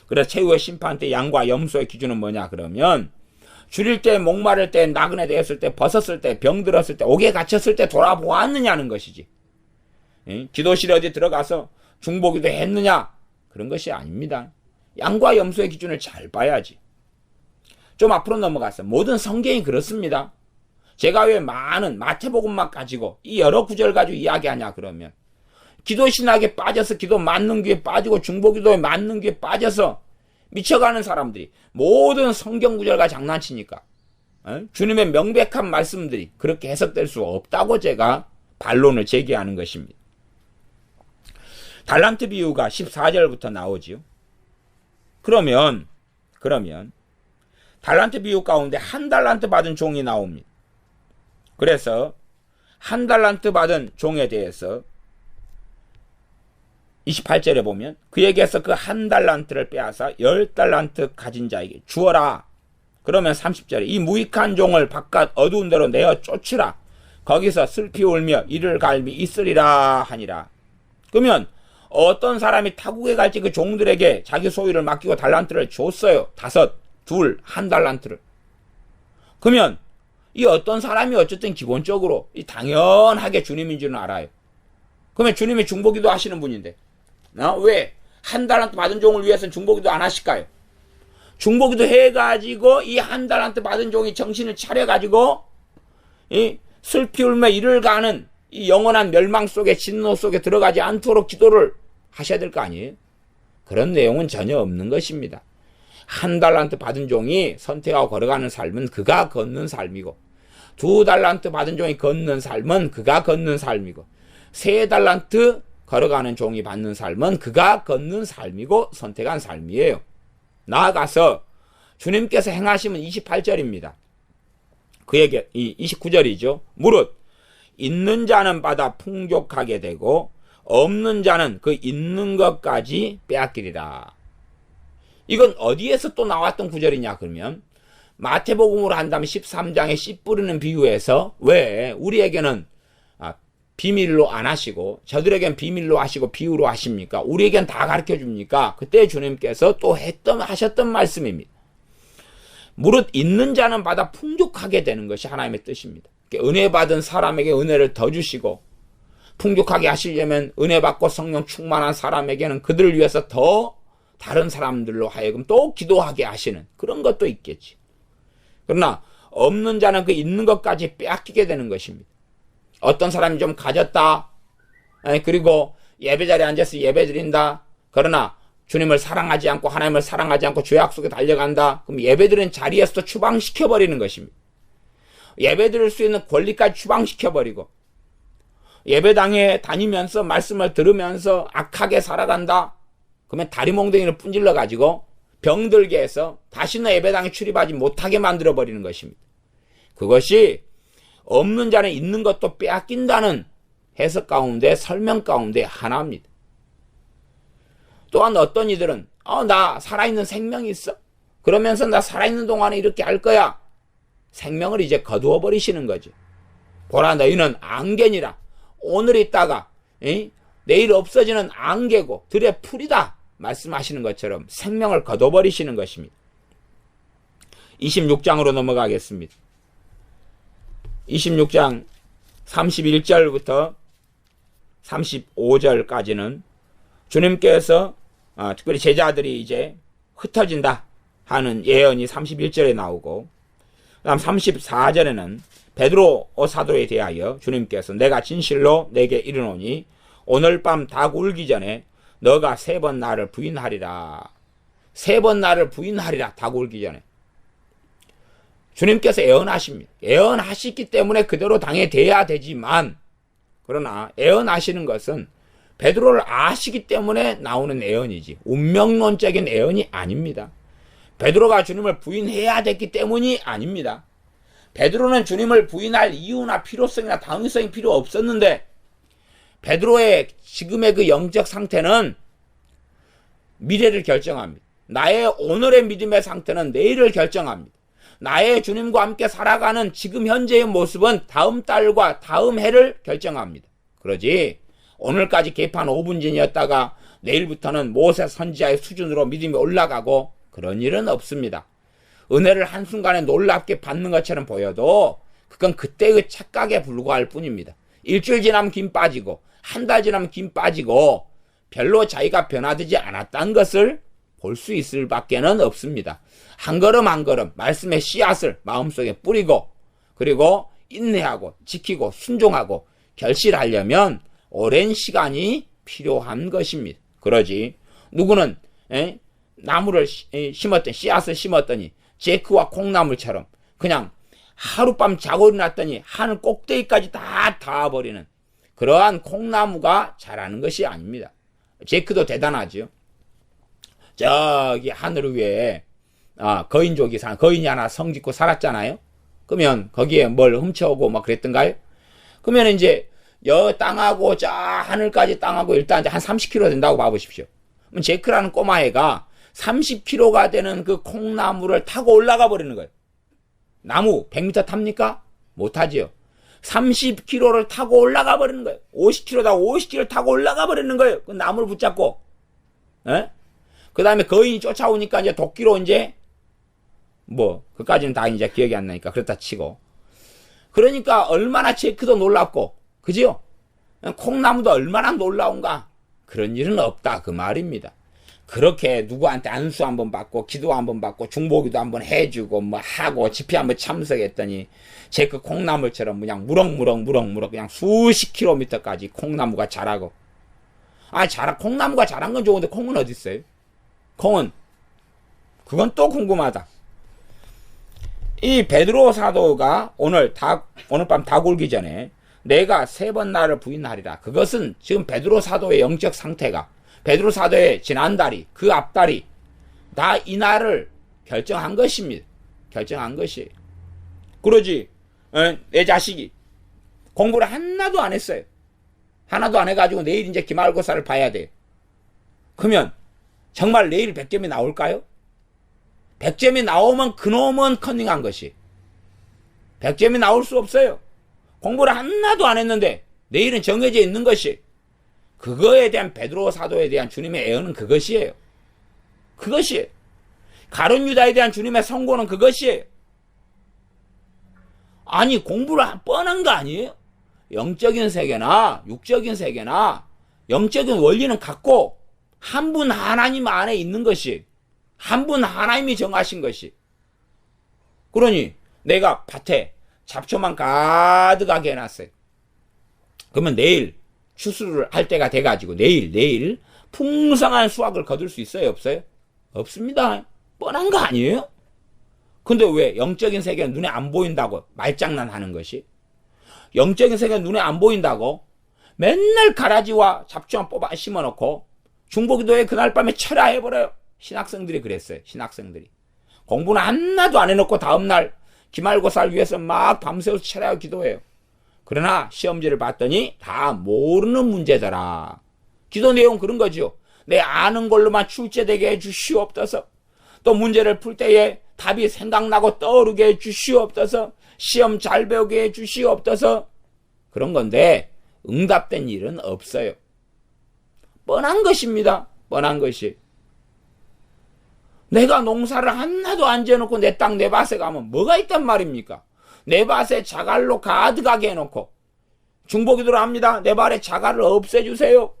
그래서 최후의 심판 때 양과 염소의 기준은 뭐냐 그러면 줄일 때 목마를 때 나그네 되었을 때 벗었을 때 병들었을 때 옥에 갇혔을 때 돌아보았느냐는 것이지. 기도실에 어디 들어가서 중보기도 했느냐 그런 것이 아닙니다. 양과 염소의 기준을 잘 봐야지. 좀 앞으로 넘어가서 모든 성경이 그렇습니다. 제가 왜 많은 마태복음만 가지고 이 여러 구절 가지고 이야기하냐 그러면 기도 신학에 빠져서 기도 맞는 귀에 빠지고 중보기도에 맞는 귀에 빠져서 미쳐가는 사람들이 모든 성경 구절과 장난치니까 주님의 명백한 말씀들이 그렇게 해석될 수 없다고 제가 반론을 제기하는 것입니다. 달란트 비유가 14절부터 나오지요. 그러면 달란트 비유 가운데 한 달란트 받은 종이 나옵니다. 그래서 한 달란트 받은 종에 대해서 28절에 보면 그에게서 그 한 달란트를 빼앗아 10달란트 가진 자에게 주어라. 그러면 30절에 이 무익한 종을 바깥 어두운 데로 내어 쫓으라. 거기서 슬피 울며 이를 갈미 있으리라 하니라. 그러면 어떤 사람이 타국에 갈지 그 종들에게 자기 소유를 맡기고 달란트를 줬어요. 5, 2, 한 달란트를. 그러면 이 어떤 사람이 어쨌든 기본적으로 이 당연하게 주님인 줄은 알아요. 그러면 주님이 중보기도 하시는 분인데 왜 한 달란트 받은 종을 위해서는 중보기도 안 하실까요? 중보기도 해가지고 이 한 달란트 받은 종이 정신을 차려가지고 이 슬피 울며 이를 가는 이 영원한 멸망 속에 진노 속에 들어가지 않도록 기도를 하셔야 될 거 아니에요? 그런 내용은 전혀 없는 것입니다. 한 달란트 받은 종이 선택하고 걸어가는 삶은 그가 걷는 삶이고 2달란트 받은 종이 걷는 삶은 그가 걷는 삶이고 3달란트 걸어가는 종이 받는 삶은 그가 걷는 삶이고 선택한 삶이에요. 나아가서 주님께서 행하시면 28절입니다. 그에게 29절이죠. 무릇 있는 자는 받아 풍족하게 되고 없는 자는 그 있는 것까지 빼앗기리라. 이건 어디에서 또 나왔던 구절이냐 그러면 마태복음으로 한다면 13장의 씨 뿌리는 비유에서 왜 우리에게는 비밀로 안 하시고 저들에겐 비밀로 하시고 비유로 하십니까? 우리에겐 다 가르쳐 줍니까? 그때 주님께서 또 하셨던 말씀입니다. 무릇 있는 자는 받아 풍족하게 되는 것이 하나님의 뜻입니다. 은혜 받은 사람에게 은혜를 더 주시고 풍족하게 하시려면 은혜 받고 성령 충만한 사람에게는 그들을 위해서 더 다른 사람들로 하여금 또 기도하게 하시는 그런 것도 있겠지. 그러나 없는 자는 그 있는 것까지 빼앗기게 되는 것입니다. 어떤 사람이 좀 가졌다. 그리고 예배자리에 앉아서 예배 드린다. 그러나 주님을 사랑하지 않고 하나님을 사랑하지 않고 죄악 속에 달려간다. 그럼 예배 드리는 자리에서도 추방시켜버리는 것입니다. 예배 드릴 수 있는 권리까지 추방시켜버리고 예배당에 다니면서 말씀을 들으면서 악하게 살아간다. 그러면 다리몽둥이를 분질러 가지고 병들게 해서 다시는 예배당에 출입하지 못하게 만들어버리는 것입니다. 그것이 없는 자는 있는 것도 빼앗긴다는 해석 가운데 설명 가운데 하나입니다. 또한 어떤 이들은 나 살아있는 생명이 있어. 그러면서 나 살아있는 동안에 이렇게 할 거야. 생명을 이제 거두어 버리시는 거죠. 보라 너희는 안개니라. 오늘 있다가 내일 없어지는 안개고 들의 풀이다 말씀하시는 것처럼 생명을 거두어 버리시는 것입니다. 26장으로 넘어가겠습니다. 26장 31절부터 35절까지는 주님께서 특별히 제자들이 이제 흩어진다 하는 예언이 31절에 나오고, 그 다음 34절에는 베드로 사도에 대하여 주님께서 내가 진실로 내게 이르노니 오늘 밤 닭 울기 전에 너가 3번 나를 부인하리라. 3번 나를 부인하리라. 닭 울기 전에. 주님께서 예언하십니다. 예언하시기 때문에 그대로 당해돼야 되지만, 그러나 예언하시는 것은 베드로를 아시기 때문에 나오는 예언이지 운명론적인 예언이 아닙니다. 베드로가 주님을 부인해야 됐기 때문이 아닙니다. 베드로는 주님을 부인할 이유나 필요성이나 당위성이 필요 없었는데, 베드로의 지금의 그 영적 상태는 미래를 결정합니다. 나의 오늘의 믿음의 상태는 내일을 결정합니다. 나의 주님과 함께 살아가는 지금 현재의 모습은 다음 달과 다음 해를 결정합니다. 그러지 오늘까지 개판 5분 전이었다가 내일부터는 모세 선지자의 수준으로 믿음이 올라가고 그런 일은 없습니다. 은혜를 한순간에 놀랍게 받는 것처럼 보여도 그건 그때의 착각에 불과할 뿐입니다. 일주일 지나면 김 빠지고 한 달 지나면 김 빠지고 별로 자기가 변화되지 않았다는 것을 볼 수 있을 밖에는 없습니다. 한 걸음 한 걸음 말씀의 씨앗을 마음속에 뿌리고 그리고 인내하고 지키고 순종하고 결실하려면 오랜 시간이 필요한 것입니다. 그러지 누구는 나무를 심었더니 씨앗을 심었더니 제크와 콩나물처럼 그냥 하룻밤 자고 일어났더니 하늘 꼭대기까지 다 닿아버리는 그러한 콩나무가 자라는 것이 아닙니다. 제크도 대단하죠. 저기 하늘 위에 거인족이 거인이 하나 성 짓고 살았잖아요. 그러면 거기에 뭘 훔쳐오고 막 그랬던가요? 그러면 이제 여 땅하고 저 하늘까지 땅하고 일단 한 30km 된다고 봐보십시오. 그럼 제크라는 꼬마애가 30km가 되는 그 콩나무를 타고 올라가 버리는 거예요. 나무 100m 탑니까? 못하지요. 30km를 타고 올라가 버리는 거예요. 50km다 50km 타고 올라가 버리는 거예요. 그 나무를 붙잡고. 그 다음에 거인이 쫓아오니까 이제 도끼로 이제 그까지는 다 이제 기억이 안 나니까 그렇다 치고. 그러니까 얼마나 제크도 놀랍고, 그지요? 콩나무도 얼마나 놀라운가? 그런 일은 없다 그 말입니다. 그렇게 누구한테 안수 한번 받고 기도 한번 받고 중보기도 한번 해주고 하고 집회 한번 참석했더니 제크 콩나물처럼 그냥 무럭무럭 그냥 수십 킬로미터까지 콩나무가 자라고. 콩나무가 자란 건 좋은데 콩은 어디 있어요? 콩은 그건 또 궁금하다. 이 베드로 사도가 오늘 밤 닭 울기 전에 내가 3번 나를 부인하리라. 그것은 지금 베드로 사도의 영적 상태가 베드로 사도의 지난달이 그 앞달이 다 이 날을 결정한 것입니다. 결정한 것이에요. 그러지 내 자식이 공부를 하나도 안 했어요. 하나도 안 해가지고 내일 이제 기말고사를 봐야 돼요. 그러면 정말 내일 100점이 나올까요? 100점이 나오면 그놈은 커닝한 것이 100점이 나올 수 없어요. 공부를 하나도 안 했는데 내일은 정해져 있는 것이 그거에 대한 베드로 사도에 대한 주님의 애언은 그것이에요. 그것이에요. 가룟 유다에 대한 주님의 선고는 그것이에요. 아니 공부를 뻔한 거 아니에요? 영적인 세계나 육적인 세계나 영적인 원리는 같고 한 분 하나님 안에 있는 것이, 한 분 하나님이 정하신 것이. 그러니 내가 밭에 잡초만 가득하게 해놨어요. 그러면 내일 추수를 할 때가 돼가지고 내일 풍성한 수확을 거둘 수 있어요, 없어요? 없습니다. 뻔한 거 아니에요? 근데 왜 영적인 세계는 눈에 안 보인다고 말장난하는 것이? 영적인 세계는 눈에 안 보인다고 맨날 가라지와 잡초만 뽑아 심어놓고 중보기도회 그날 밤에 철야해버려요. 신학생들이 그랬어요. 신학생들이. 공부는 하나도 안 해놓고 다음날 기말고사를 위해서 막 밤새워서 철야하고 기도해요. 그러나 시험지를 봤더니 다 모르는 문제더라. 기도 내용 그런 거죠. 내 아는 걸로만 출제되게 해주시옵소서. 또 문제를 풀 때에 답이 생각나고 떠오르게 해주시옵소서. 시험 잘 배우게 해주시옵소서. 그런 건데 응답된 일은 없어요. 뻔한 것입니다. 뻔한 것이. 내가 농사를 하나도 안 지어놓고 내 땅 내 밭에 가면 뭐가 있단 말입니까? 내 밭에 자갈로 가득하게 해놓고 중보기도를 합니다. 내 밭에 자갈을 없애주세요.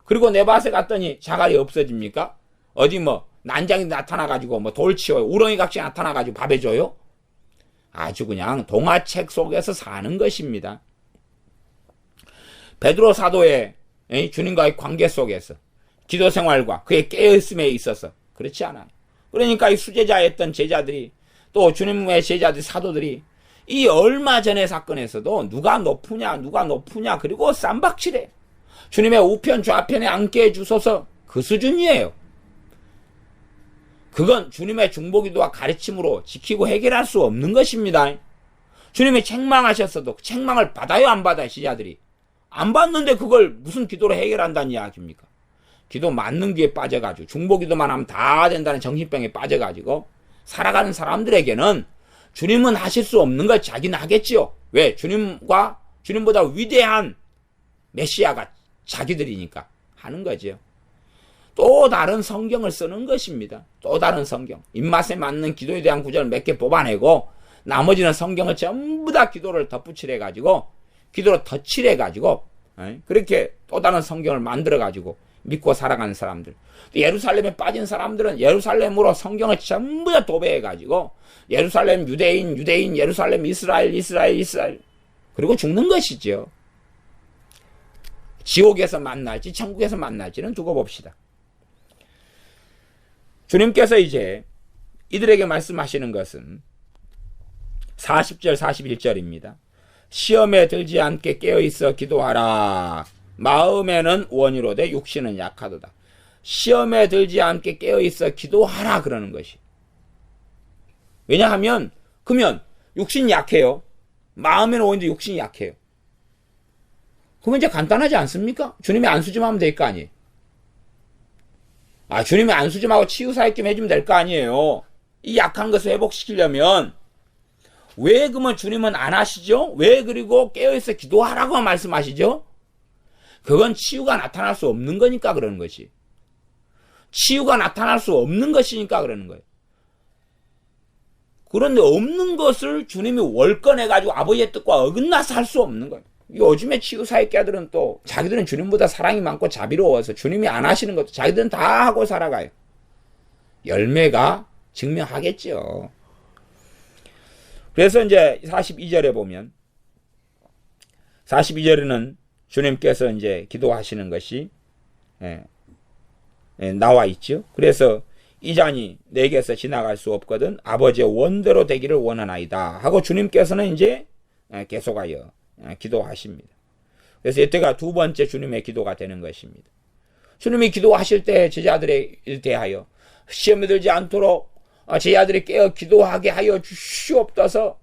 그리고 내 밭에 갔더니 자갈이 없어집니까? 어디 뭐 난장이 나타나가지고 뭐 돌치워요. 우렁이각시 나타나가지고 밥 해줘요? 아주 그냥 동화책 속에서 사는 것입니다. 베드로 사도의 주님과의 관계 속에서 기도 생활과 그의 깨어있음에 있어서 그렇지 않아요. 그러니까 이 수제자였던 제자들이 또 주님의 제자들 사도들이 이 얼마 전의 사건에서도 누가 높으냐 그리고 쌈박질해. 주님의 우편 좌편에 앉게 해주소서 그 수준이에요. 그건 주님의 중보기도와 가르침으로 지키고 해결할 수 없는 것입니다. 주님이 책망하셨어도 책망을 받아요 안 받아요 제자들이? 안 받는데 그걸 무슨 기도로 해결한다는 이야기입니까? 기도 맞는 귀에 빠져가지고 중보기도만 하면 다 된다는 정신병에 빠져가지고 살아가는 사람들에게는 주님은 하실 수 없는 걸 자기는 하겠지요. 왜? 주님보다 위대한 메시아가 자기들이니까 하는 거죠. 또 다른 성경을 쓰는 것입니다. 또 다른 성경. 입맛에 맞는 기도에 대한 구절을 몇 개 뽑아내고 나머지는 성경을 전부 다 기도를 덧붙이래가지고 기도로 덧칠해가지고 그렇게 또 다른 성경을 만들어가지고 믿고 살아가는 사람들. 예루살렘에 빠진 사람들은 예루살렘으로 성경을 전부 다 도배해가지고 예루살렘 유대인 예루살렘 이스라엘 그리고 죽는 것이죠. 지옥에서 만날지 천국에서 만날지는 두고 봅시다. 주님께서 이제 이들에게 말씀하시는 것은 40절 41절입니다. 시험에 들지 않게 깨어있어 기도하라. 마음에는 원이로되 육신은 약하도다. 시험에 들지 않게 깨어있어 기도하라 그러는 것이. 왜냐하면 그러면 육신이 약해요. 마음에는 원인데 육신이 약해요. 그러면 이제 간단하지 않습니까? 주님이 안수좀하면 될 거 아니에요. 주님이 안수좀하고 치유사역 해주면 될 거 아니에요. 이 약한 것을 회복시키려면 왜 그러면 주님은 안 하시죠? 왜 그리고 깨어있어 기도하라고 말씀하시죠? 그건 치유가 나타날 수 없는 거니까 그러는 것이. 치유가 나타날 수 없는 것이니까 그러는 거예요. 그런데 없는 것을 주님이 월권해가지고 아버지의 뜻과 어긋나서 할 수 없는 거예요. 요즘에 치유사역자들은 또 자기들은 주님보다 사랑이 많고 자비로워서 주님이 안 하시는 것도 자기들은 다 하고 살아가요. 열매가 증명하겠죠. 그래서 이제 42절에 보면 42절에는 주님께서 이제 기도하시는 것이 나와 있죠. 그래서 이 잔이 내게서 지나갈 수 없거든 아버지의 원대로 되기를 원하나이다 하고 주님께서는 이제 계속하여 기도하십니다. 그래서 이때가 두 번째 주님의 기도가 되는 것입니다. 주님이 기도하실 때 제자들에 대하여 시험에 들지 않도록 제자들이 깨어 기도하게 하여 주시옵소서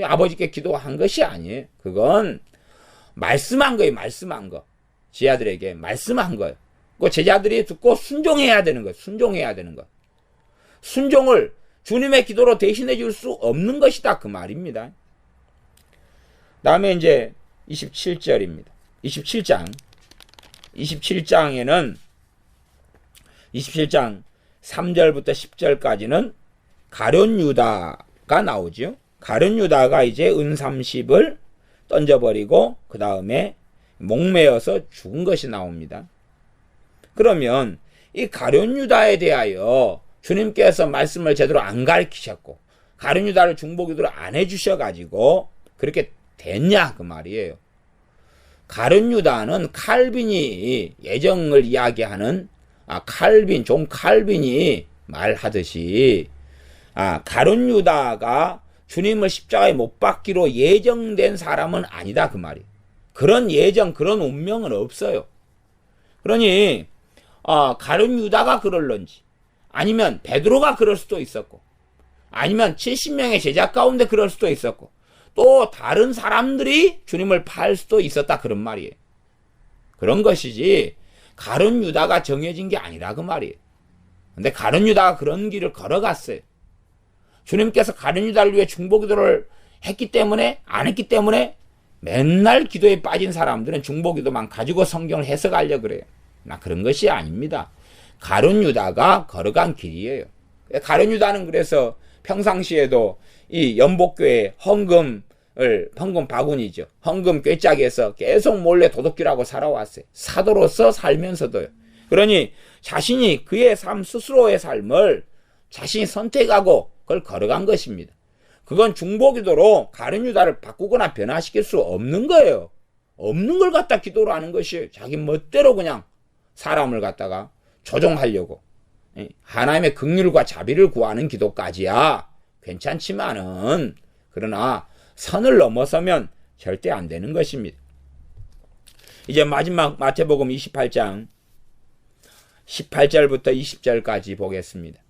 아버지께 기도한 것이 아니에요. 그건 말씀한 거예요. 말씀한 거. 제자들에게 말씀한 거예요. 그 제자들이 듣고 순종해야 되는 거예요. 순종해야 되는 거. 순종을 주님의 기도로 대신해 줄 수 없는 것이다. 그 말입니다. 다음에 이제 27절입니다. 27장에는 27장 3절부터 10절까지는 가룟 유다가 나오죠. 가룟 유다가 이제 은 30을 던져버리고 그 다음에 목매어서 죽은 것이 나옵니다. 그러면 이 가룟 유다에 대하여 주님께서 말씀을 제대로 안 가르치셨고 가룟 유다를 중보기도를 안 해주셔가지고 그렇게 됐냐 그 말이에요. 가룟 유다는 칼빈이 예정을 이야기하는 칼빈 존 칼빈이 말하듯이 가룟 유다가 주님을 십자가에 못 박기로 예정된 사람은 아니다 그 말이에요. 그런 예정 그런 운명은 없어요. 그러니 가룟 유다가 그럴런지 아니면 베드로가 그럴 수도 있었고 아니면 70명의 제자 가운데 그럴 수도 있었고 또 다른 사람들이 주님을 팔 수도 있었다 그런 말이에요. 그런 것이지 가룟 유다가 정해진 게 아니라 그 말이에요. 근데 가룟 유다가 그런 길을 걸어갔어요. 주님께서 가룟 유다를 위해 중보기도를 했기 때문에 안 했기 때문에 맨날 기도에 빠진 사람들은 중보기도만 가지고 성경을 해석하려고 그래요. 그런 것이 아닙니다. 가룟 유다가 걸어간 길이에요. 가룟 유다는 그래서 평상시에도 이 연복교회 헌금 바구니죠. 헌금 꾀짝에서 계속 몰래 도둑질하고 살아왔어요. 사도로서 살면서도요. 그러니 자신이 그의 삶 스스로의 삶을 자신이 선택하고 그걸 걸어간 것입니다. 그건 중보기도로 가룟 유다를 바꾸거나 변화시킬 수 없는 거예요. 없는 걸 갖다 기도로 하는 것이 자기 멋대로 그냥 사람을 갖다가 조종하려고 하나님의 긍휼과 자비를 구하는 기도까지야 괜찮지만은 그러나 선을 넘어서면 절대 안 되는 것입니다. 이제 마지막 마태복음 28장 18절부터 20절까지 보겠습니다.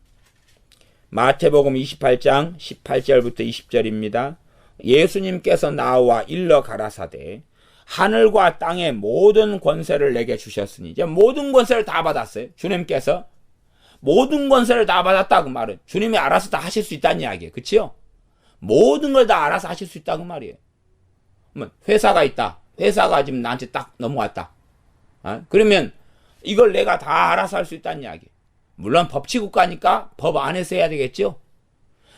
마태복음 28장 18절부터 20절입니다. 예수님께서 나와 일러 가라사대 하늘과 땅의 모든 권세를 내게 주셨으니 이제 모든 권세를 다 받았어요. 주님께서 모든 권세를 다 받았다 그 말은 주님이 알아서 다 하실 수 있다는 이야기예요. 그치요? 모든 걸 다 알아서 하실 수 있다 그 말이에요. 회사가 있다. 회사가 지금 나한테 딱 넘어왔다. 그러면 이걸 내가 다 알아서 할 수 있다는 이야기예요. 물론 법치국가니까 법 안에서 해야 되겠죠.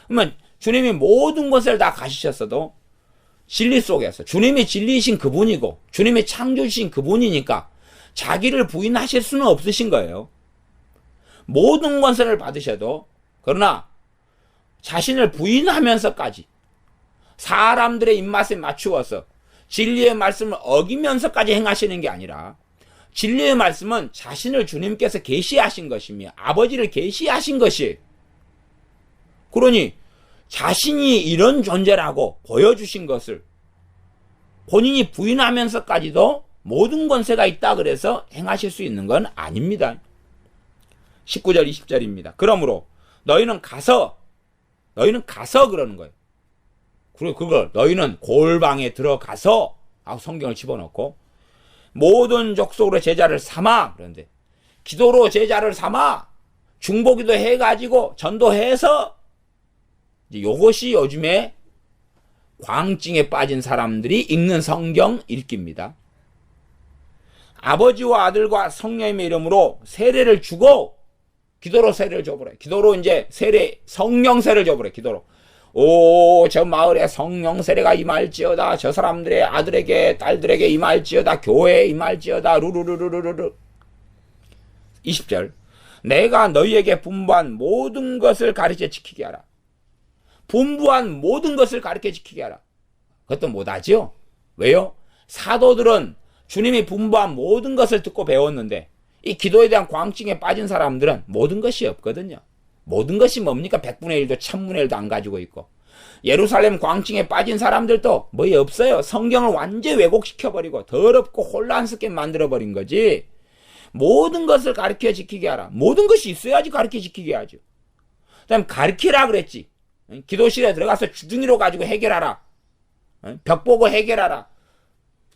그러면 주님이 모든 것을 다 가지셨어도 진리 속에서 주님이 진리이신 그분이고 주님이 창조주신 그분이니까 자기를 부인하실 수는 없으신 거예요. 모든 권세를 받으셔도 그러나 자신을 부인하면서까지 사람들의 입맛에 맞추어서 진리의 말씀을 어기면서까지 행하시는 게 아니라 진리의 말씀은 자신을 주님께서 계시하신 것이며 아버지를 계시하신 것이에요. 그러니 자신이 이런 존재라고 보여주신 것을 본인이 부인하면서까지도 모든 권세가 있다 그래서 행하실 수 있는 건 아닙니다. 19절 20절입니다. 그러므로 너희는 가서 그러는 거예요. 그리고 그걸 너희는 골방에 들어가서 성경을 집어넣고 모든 족속으로 제자를 삼아 그런데 기도로 제자를 삼아 중보기도 해가지고 전도해서 이것이 요즘에 광증에 빠진 사람들이 읽는 성경 읽기입니다. 아버지와 아들과 성령님의 이름으로 세례를 주고 기도로 세례를 줘버려요. 기도로 이제 성령 세례를 줘버려요. 기도로. 저 마을에 성령 세례가 임할지어다. 저 사람들의 아들에게 딸들에게 임할지어다. 교회에 임할지어다. 루루루루루루. 20절. 내가 너희에게 분부한 모든 것을 가르쳐 지키게 하라. 분부한 모든 것을 가르쳐 지키게 하라. 그것도 못하죠. 왜요? 사도들은 주님이 분부한 모든 것을 듣고 배웠는데 이 기도에 대한 광증에 빠진 사람들은 모든 것이 없거든요. 모든 것이 뭡니까? 100분의 1도 1000분의 1도 안 가지고 있고 예루살렘 광증에 빠진 사람들도 뭐이 없어요. 성경을 완전히 왜곡시켜버리고 더럽고 혼란스럽게 만들어버린 거지. 모든 것을 가르쳐 지키게 하라. 모든 것이 있어야지 가르쳐 지키게 하죠. 그 다음에 가르치라 그랬지. 기도실에 들어가서 주둥이로 가지고 해결하라. 벽 보고 해결하라.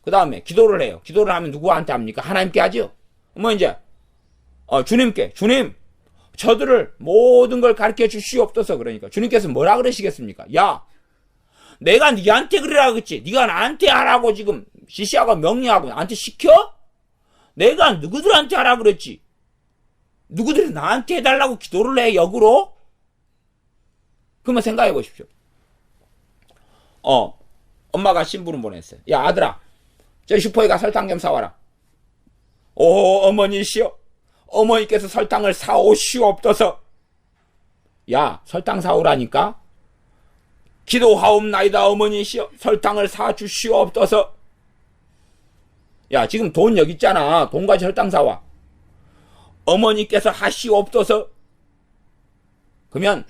그 다음에 기도를 해요. 기도를 하면 누구한테 합니까? 하나님께 하죠. 이제 주님께 주님 저들을 모든 걸 가르쳐 주시옵소서. 그러니까 주님께서 뭐라 그러시겠습니까? 야 내가 네한테 그러라 그랬지. 네가 나한테 하라고 지금 지시하고 명령하고 나한테 시켜? 내가 누구들한테 하라 그랬지. 누구들이 나한테 해달라고 기도를 해 역으로? 그러면 생각해 보십시오. 엄마가 신부름 보냈어요. 야, 아들아, 저 슈퍼에 가 설탕 좀 사와라. 오, 어머니시여, 어머니께서 설탕을 사오시옵소서. 야, 설탕 사오라니까? 기도하옵나이다 어머니시여, 설탕을 사주시옵소서. 야, 지금 돈 여기 있잖아. 돈 가지고 설탕 사와. 어머니께서 하시옵소서. 그러면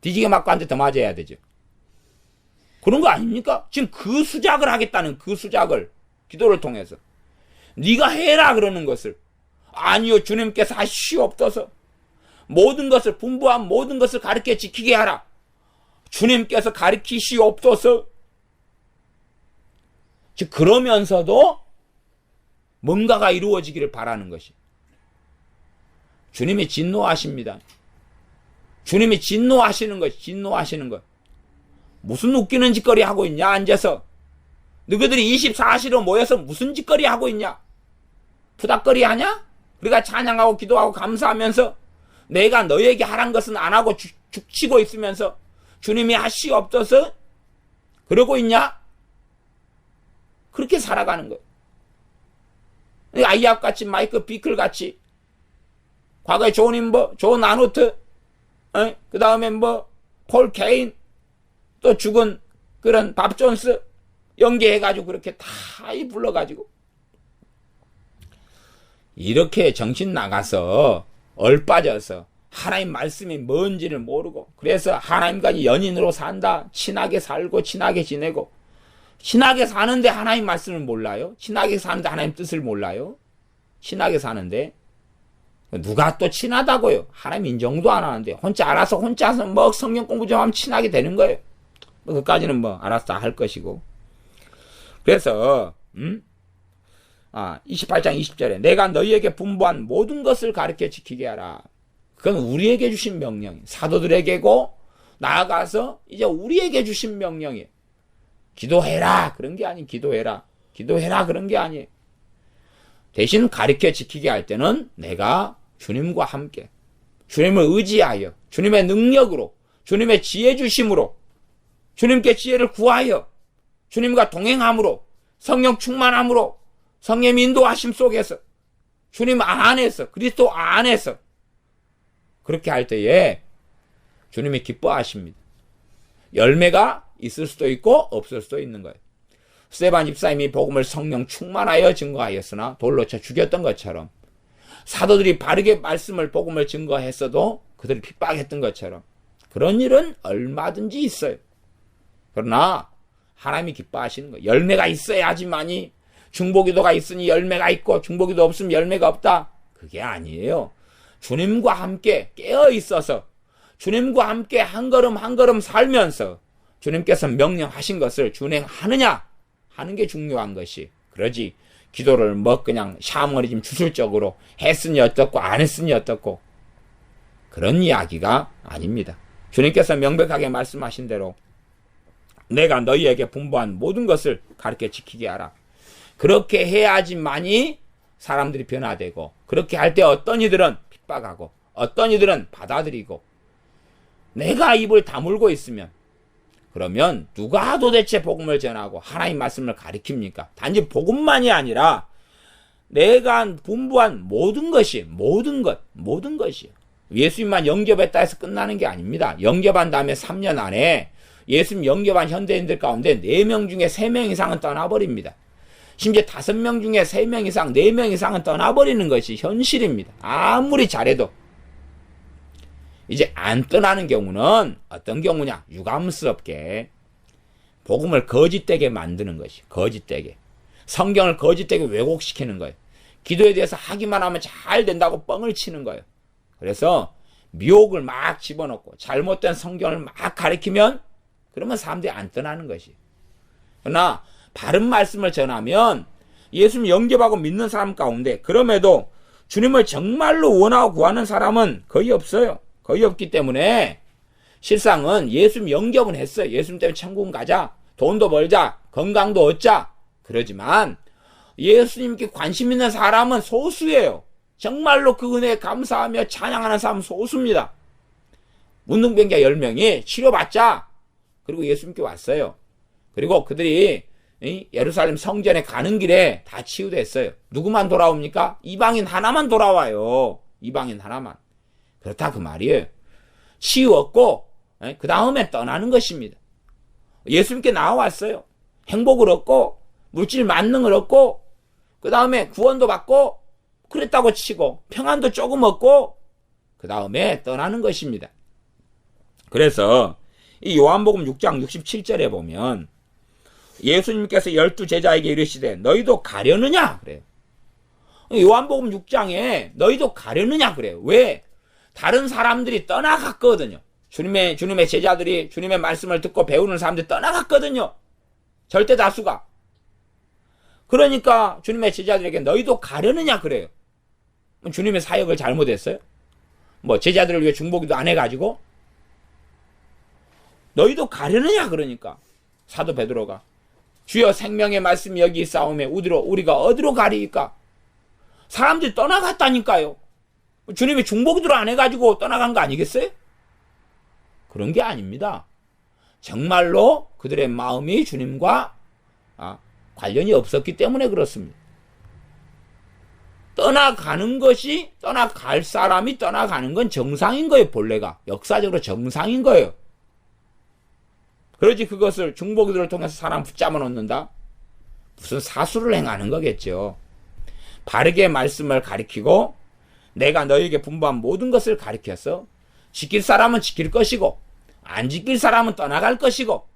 뒤지게 맞고 한 대 더 맞아야 되죠. 그런 거 아닙니까? 지금 그 수작을 하겠다는, 그 수작을 기도를 통해서 네가 해라 그러는 것을, 아니요 주님께서 하시옵소서. 모든 것을, 분부한 모든 것을 가르쳐 지키게 하라. 주님께서 가르치시옵소서. 즉 그러면서도 뭔가가 이루어지기를 바라는 것이. 주님이 진노하십니다. 주님이 진노하시는 것, 진노하시는 것. 무슨 웃기는 짓거리 하고 있냐, 앉아서. 너희들이 24시로 모여서 무슨 짓거리 하고 있냐? 푸닥거리 하냐? 우리가 찬양하고 기도하고 감사하면서 내가 너에게 하란 것은 안 하고 죽치고 있으면서 주님이 하시옵소서 그러고 있냐? 그렇게 살아가는 거예요. 아이압같이, 마이크 비클같이, 과거에 존 인버, 존 아노트, 그 다음에 폴 케인, 또 죽은 그런 밥 존스 연계해가지고 그렇게 다 불러가지고 이렇게 정신 나가서 얼빠져서 하나님 말씀이 뭔지를 모르고, 그래서 하나님과 연인으로 산다. 친하게 살고 친하게 지내고, 친하게 사는데 하나님 말씀을 몰라요? 친하게 사는데 하나님 뜻을 몰라요? 친하게 사는데 누가 또 친하다고요? 하나님 인정도 안 하는데 혼자 알아서 혼자서 성경 공부 좀 하면 친하게 되는 거예요. 그까지는 알아서 할 것이고. 그래서 28장 20절에 내가 너희에게 분부한 모든 것을 가르쳐 지키게 하라. 그건 우리에게 주신 명령이에요. 사도들에게고 나아가서 이제 우리에게 주신 명령이에요. 기도해라 그런 게 아니에요. 기도해라 그런 게 아니에요. 대신 가르쳐 지키게 할 때는 내가 주님과 함께, 주님을 의지하여, 주님의 능력으로, 주님의 지혜 주심으로, 주님께 지혜를 구하여, 주님과 동행함으로, 성령 충만함으로, 성령 인도하심 속에서, 주님 안에서, 그리스도 안에서 그렇게 할 때에 주님이 기뻐하십니다. 열매가 있을 수도 있고 없을 수도 있는 거예요. 스데반 집사님이 복음을 성령 충만하여 증거하였으나 돌로 쳐 죽였던 것처럼, 사도들이 바르게 말씀을, 복음을 증거했어도 그들을 핍박했던 것처럼 그런 일은 얼마든지 있어요. 그러나 하나님이 기뻐하시는 거예요. 열매가 있어야지만이, 중보기도가 있으니 열매가 있고 중보기도 없으면 열매가 없다, 그게 아니에요. 주님과 함께 깨어 있어서 주님과 함께 한 걸음 한 걸음 살면서 주님께서 명령하신 것을 준행하느냐 하는 게 중요한 것이, 그러지 기도를 그냥 샤머니즘 주술적으로 했으니 어떻고 안 했으니 어떻고 그런 이야기가 아닙니다. 주님께서 명백하게 말씀하신 대로 내가 너희에게 분부한 모든 것을 가르쳐 지키게 하라. 그렇게 해야지만이 사람들이 변화되고, 그렇게 할 때 어떤 이들은 핍박하고 어떤 이들은 받아들이고, 내가 입을 다물고 있으면 그러면 누가 도대체 복음을 전하고 하나님 말씀을 가르칩니까? 단지 복음만이 아니라 내가 분부한 모든 것이, 모든 것이요. 예수님만 영접했다 해서 끝나는 게 아닙니다. 영접한 다음에 3년 안에 예수님 영접한 현대인들 가운데 4명 중에 3명 이상은 떠나버립니다. 심지어 5명 중에 3명 이상, 4명 이상은 떠나버리는 것이 현실입니다. 아무리 잘해도. 이제 안 떠나는 경우는 어떤 경우냐? 유감스럽게 복음을 거짓되게 만드는 것이, 거짓되게. 성경을 거짓되게 왜곡시키는 거예요. 기도에 대해서 하기만 하면 잘 된다고 뻥을 치는 거예요. 그래서 미혹을 막 집어넣고 잘못된 성경을 막 가리키면 그러면 사람들이 안 떠나는 것이. 그러나 바른 말씀을 전하면 예수님 영접하고 믿는 사람 가운데 그럼에도 주님을 정말로 원하고 구하는 사람은 거의 없어요. 거의 없기 때문에 실상은 예수님 영접은 했어요. 예수님 때문에 천국 가자, 돈도 벌자, 건강도 얻자. 그러지만 예수님께 관심 있는 사람은 소수예요. 정말로 그 은혜에 감사하며 찬양하는 사람은 소수입니다. 문둥병자 10명이 치료받자, 그리고 예수님께 왔어요. 그리고 그들이 예루살렘 성전에 가는 길에 다 치유됐어요. 누구만 돌아옵니까? 이방인 하나만 돌아와요. 이방인 하나만. 그렇다 그 말이에요. 치유었고 그 다음에 떠나는 것입니다. 예수님께 나와왔어요. 행복을 얻고 물질 만능을 얻고 그 다음에 구원도 받고 그랬다고 치고 평안도 조금 얻고 그 다음에 떠나는 것입니다. 그래서 이 요한복음 6장 67절에 보면 예수님께서 12제자에게 이르시되 너희도 가려느냐 그래요. 요한복음 6장에 너희도 가려느냐 그래요. 왜? 다른 사람들이 떠나갔거든요. 주님의 제자들이 주님의 말씀을 듣고 배우는 사람들이 떠나갔거든요. 절대 다수가. 그러니까 주님의 제자들에게 너희도 가려느냐 그래요. 주님의 사역을 잘못했어요? 뭐 제자들을 위해 중보기도 안 해가지고 너희도 가려느냐 그러니까 사도 베드로가 주여 생명의 말씀이 여기 있사오매 우리가 어디로 가리이까? 사람들이 떠나갔다니까요. 주님이 중보기도를 안 해가지고 떠나간 거 아니겠어요? 그런 게 아닙니다. 정말로 그들의 마음이 주님과 관련이 없었기 때문에 그렇습니다. 떠나갈 사람이 떠나가는 건 정상인 거예요, 본래가. 역사적으로 정상인 거예요. 그러지 그것을 중보기도를 통해서 사람 붙잡아 놓는다? 무슨 사수를 행하는 거겠죠. 바르게 말씀을 가리키고 내가 너희에게 분부한 모든 것을 가리켜서 지킬 사람은 지킬 것이고 안 지킬 사람은 떠나갈 것이고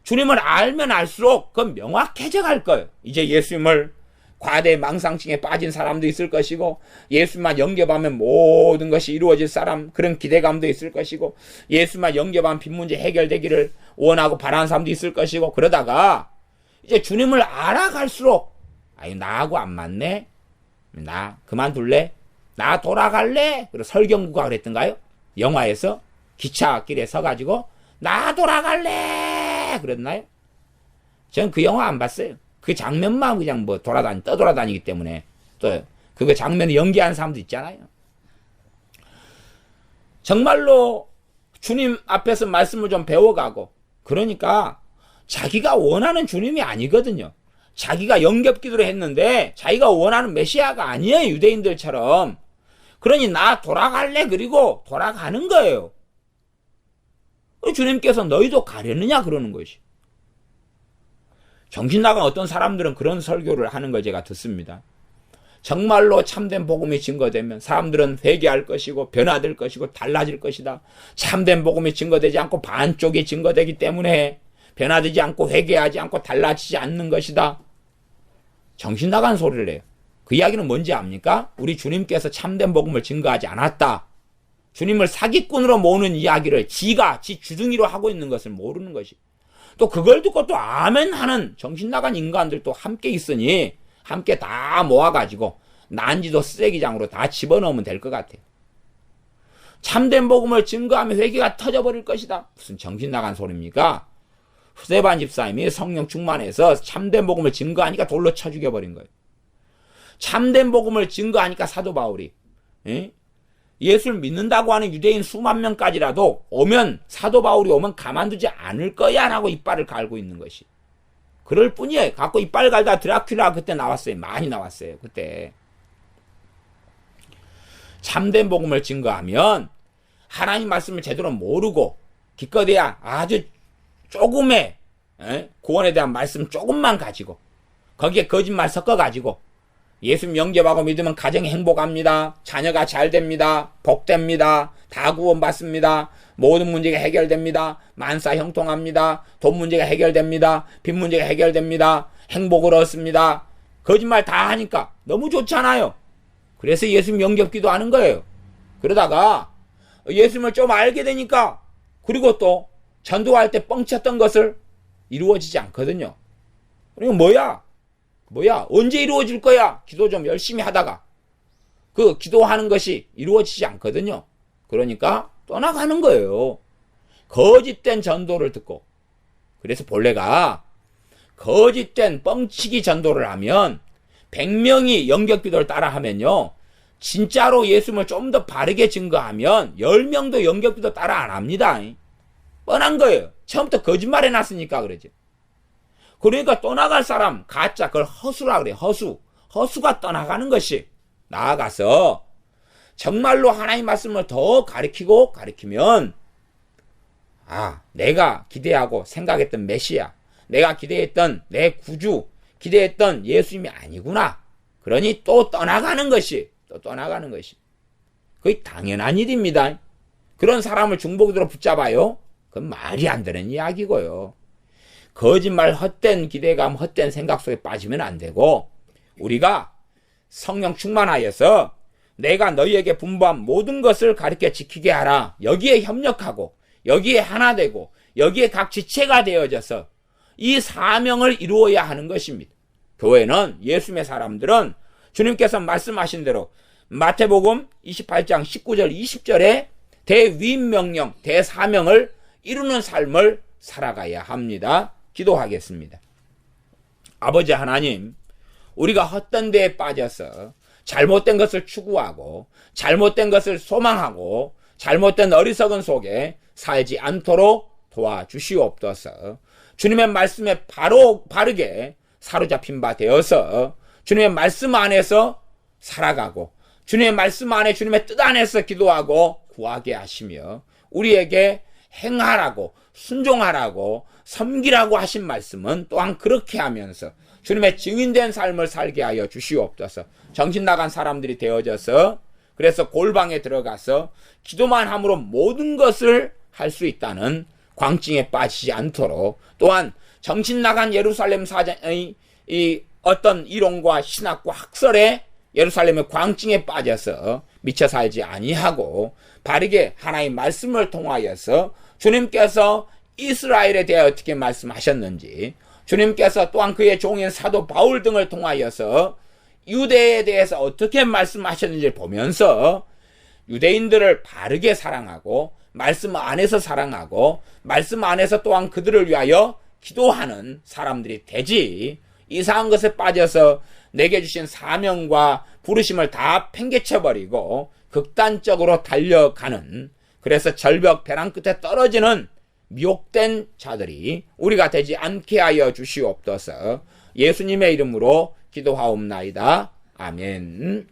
주님을 알면 알수록 그건 명확해져 갈 거예요. 이제 예수님을 과대 망상증에 빠진 사람도 있을 것이고 예수만 영접하면 모든 것이 이루어질 사람 그런 기대감도 있을 것이고 예수만 영접하면 빚 문제 해결되기를 원하고 바라는 사람도 있을 것이고 그러다가 이제 주님을 알아갈수록 나하고 안 맞네? 나 그만둘래? 나 돌아갈래? 그리고 설경구가 그랬던가요? 영화에서 기차길에 서가지고 나 돌아갈래! 그랬나요? 전 그 영화 안 봤어요. 그 장면만 그냥 떠돌아다니기 때문에 또 그거 장면을 연기하는 사람도 있잖아요. 정말로 주님 앞에서 말씀을 좀 배워가고 그러니까 자기가 원하는 주님이 아니거든요. 자기가 영접기도를 했는데 자기가 원하는 메시아가 아니에요. 유대인들처럼. 그러니 나 돌아갈래 그리고 돌아가는 거예요. 주님께서 너희도 가려느냐 그러는 것이. 정신 나간 어떤 사람들은 그런 설교를 하는 걸 제가 듣습니다. 정말로 참된 복음이 증거되면 사람들은 회개할 것이고 변화될 것이고 달라질 것이다. 참된 복음이 증거되지 않고 반쪽이 증거되기 때문에 변화되지 않고 회개하지 않고 달라지지 않는 것이다. 정신 나간 소리를 해요. 그 이야기는 뭔지 압니까? 우리 주님께서 참된 복음을 증거하지 않았다. 주님을 사기꾼으로 모으는 이야기를 지 주둥이로 하고 있는 것을 모르는 것이. 또 그걸 듣고 또 아멘 하는 정신 나간 인간들도 함께 있으니 함께 다 모아가지고 난지도 쓰레기장으로 다 집어넣으면 될 것 같아요. 참된 복음을 증거하면 회개가 터져버릴 것이다. 무슨 정신 나간 소리입니까? 스데반 집사님이 성령 충만해서 참된 복음을 증거하니까 돌로 쳐 죽여버린 거예요. 참된 복음을 증거하니까 사도 바울이 예수를 믿는다고 하는 유대인 수만 명까지라도 사도 바울이 오면 가만두지 않을 거야 라고 이빨을 갈고 있는 것이. 그럴 뿐이에요. 갖고 이빨 갈다 드라큘라 그때 나왔어요. 많이 나왔어요. 그때. 참된 복음을 증거하면 하나님 말씀을 제대로 모르고 기껏해야 아주 조금의 구원에 대한 말씀 조금만 가지고 거기에 거짓말 섞어가지고 예수님 영접하고 믿으면 가정이 행복합니다. 자녀가 잘 됩니다. 복됩니다. 다 구원받습니다. 모든 문제가 해결됩니다. 만사 형통합니다. 돈 문제가 해결됩니다. 빚 문제가 해결됩니다. 행복을 얻습니다. 거짓말 다 하니까 너무 좋잖아요. 그래서 예수님 영접기도 하는 거예요. 그러다가 예수님을 좀 알게 되니까 그리고 또 전도할 때 뻥쳤던 것을 이루어지지 않거든요. 그리고 뭐야? 언제 이루어질 거야? 기도 좀 열심히 하다가 그 기도하는 것이 이루어지지 않거든요. 그러니까 떠나가는 거예요. 거짓된 전도를 듣고. 그래서 본래가 거짓된 뻥치기 전도를 하면 100명이 영접기도를 따라 하면요. 진짜로 예수님을 좀 더 바르게 증거하면 10명도 영접기도 따라 안 합니다. 뻔한 거예요. 처음부터 거짓말 해놨으니까 그러죠. 그러니까 떠나갈 사람, 가짜, 그걸 허수라 그래. 허수가 떠나가는 것이 나아가서 정말로 하나님 말씀을 더 가리키면 내가 기대하고 생각했던 메시아, 내가 기대했던 내 구주, 기대했던 예수님이 아니구나. 그러니 또 떠나가는 것이 거의 당연한 일입니다. 그런 사람을 중보기도로 붙잡아요? 그건 말이 안 되는 이야기고요. 거짓말, 헛된 기대감, 헛된 생각 속에 빠지면 안 되고, 우리가 성령 충만하여서 내가 너희에게 분부한 모든 것을 가르쳐 지키게 하라. 여기에 협력하고, 여기에 하나 되고, 여기에 각 지체가 되어져서 이 사명을 이루어야 하는 것입니다. 교회는, 예수님의 사람들은 주님께서 말씀하신 대로 마태복음 28장 19절 20절에 대위임명령, 대사명을 이루는 삶을 살아가야 합니다. 기도하겠습니다. 아버지 하나님, 우리가 헛된 데에 빠져서 잘못된 것을 추구하고 잘못된 것을 소망하고 잘못된 어리석은 속에 살지 않도록 도와주시옵소서. 주님의 말씀에 바르게 사로잡힌 바 되어서 주님의 말씀 안에서 살아가고 주님의 말씀 안에 주님의 뜻 안에서 기도하고 구하게 하시며 우리에게 행하라고 순종하라고 섬기라고 하신 말씀은 또한 그렇게 하면서 주님의 증인된 삶을 살게 하여 주시옵소서. 정신 나간 사람들이 되어져서 그래서 골방에 들어가서 기도만 함으로 모든 것을 할 수 있다는 광증에 빠지지 않도록 또한 정신 나간 예루살렘 사장의 이 어떤 이론과 신학과 학설에 예루살렘의 광증에 빠져서 미쳐 살지 아니하고 바르게 하나님의 말씀을 통하여서 주님께서 이스라엘에 대해 어떻게 말씀하셨는지 주님께서 또한 그의 종인 사도 바울 등을 통하여서 유대에 대해서 어떻게 말씀하셨는지를 보면서 유대인들을 바르게 사랑하고 말씀 안에서 사랑하고 말씀 안에서 또한 그들을 위하여 기도하는 사람들이 되지 이상한 것에 빠져서 내게 주신 사명과 부르심을 다 팽개쳐버리고 극단적으로 달려가는 그래서 절벽 벼랑 끝에 떨어지는 미혹된 자들이 우리가 되지 않게 하여 주시옵소서. 예수님의 이름으로 기도하옵나이다. 아멘.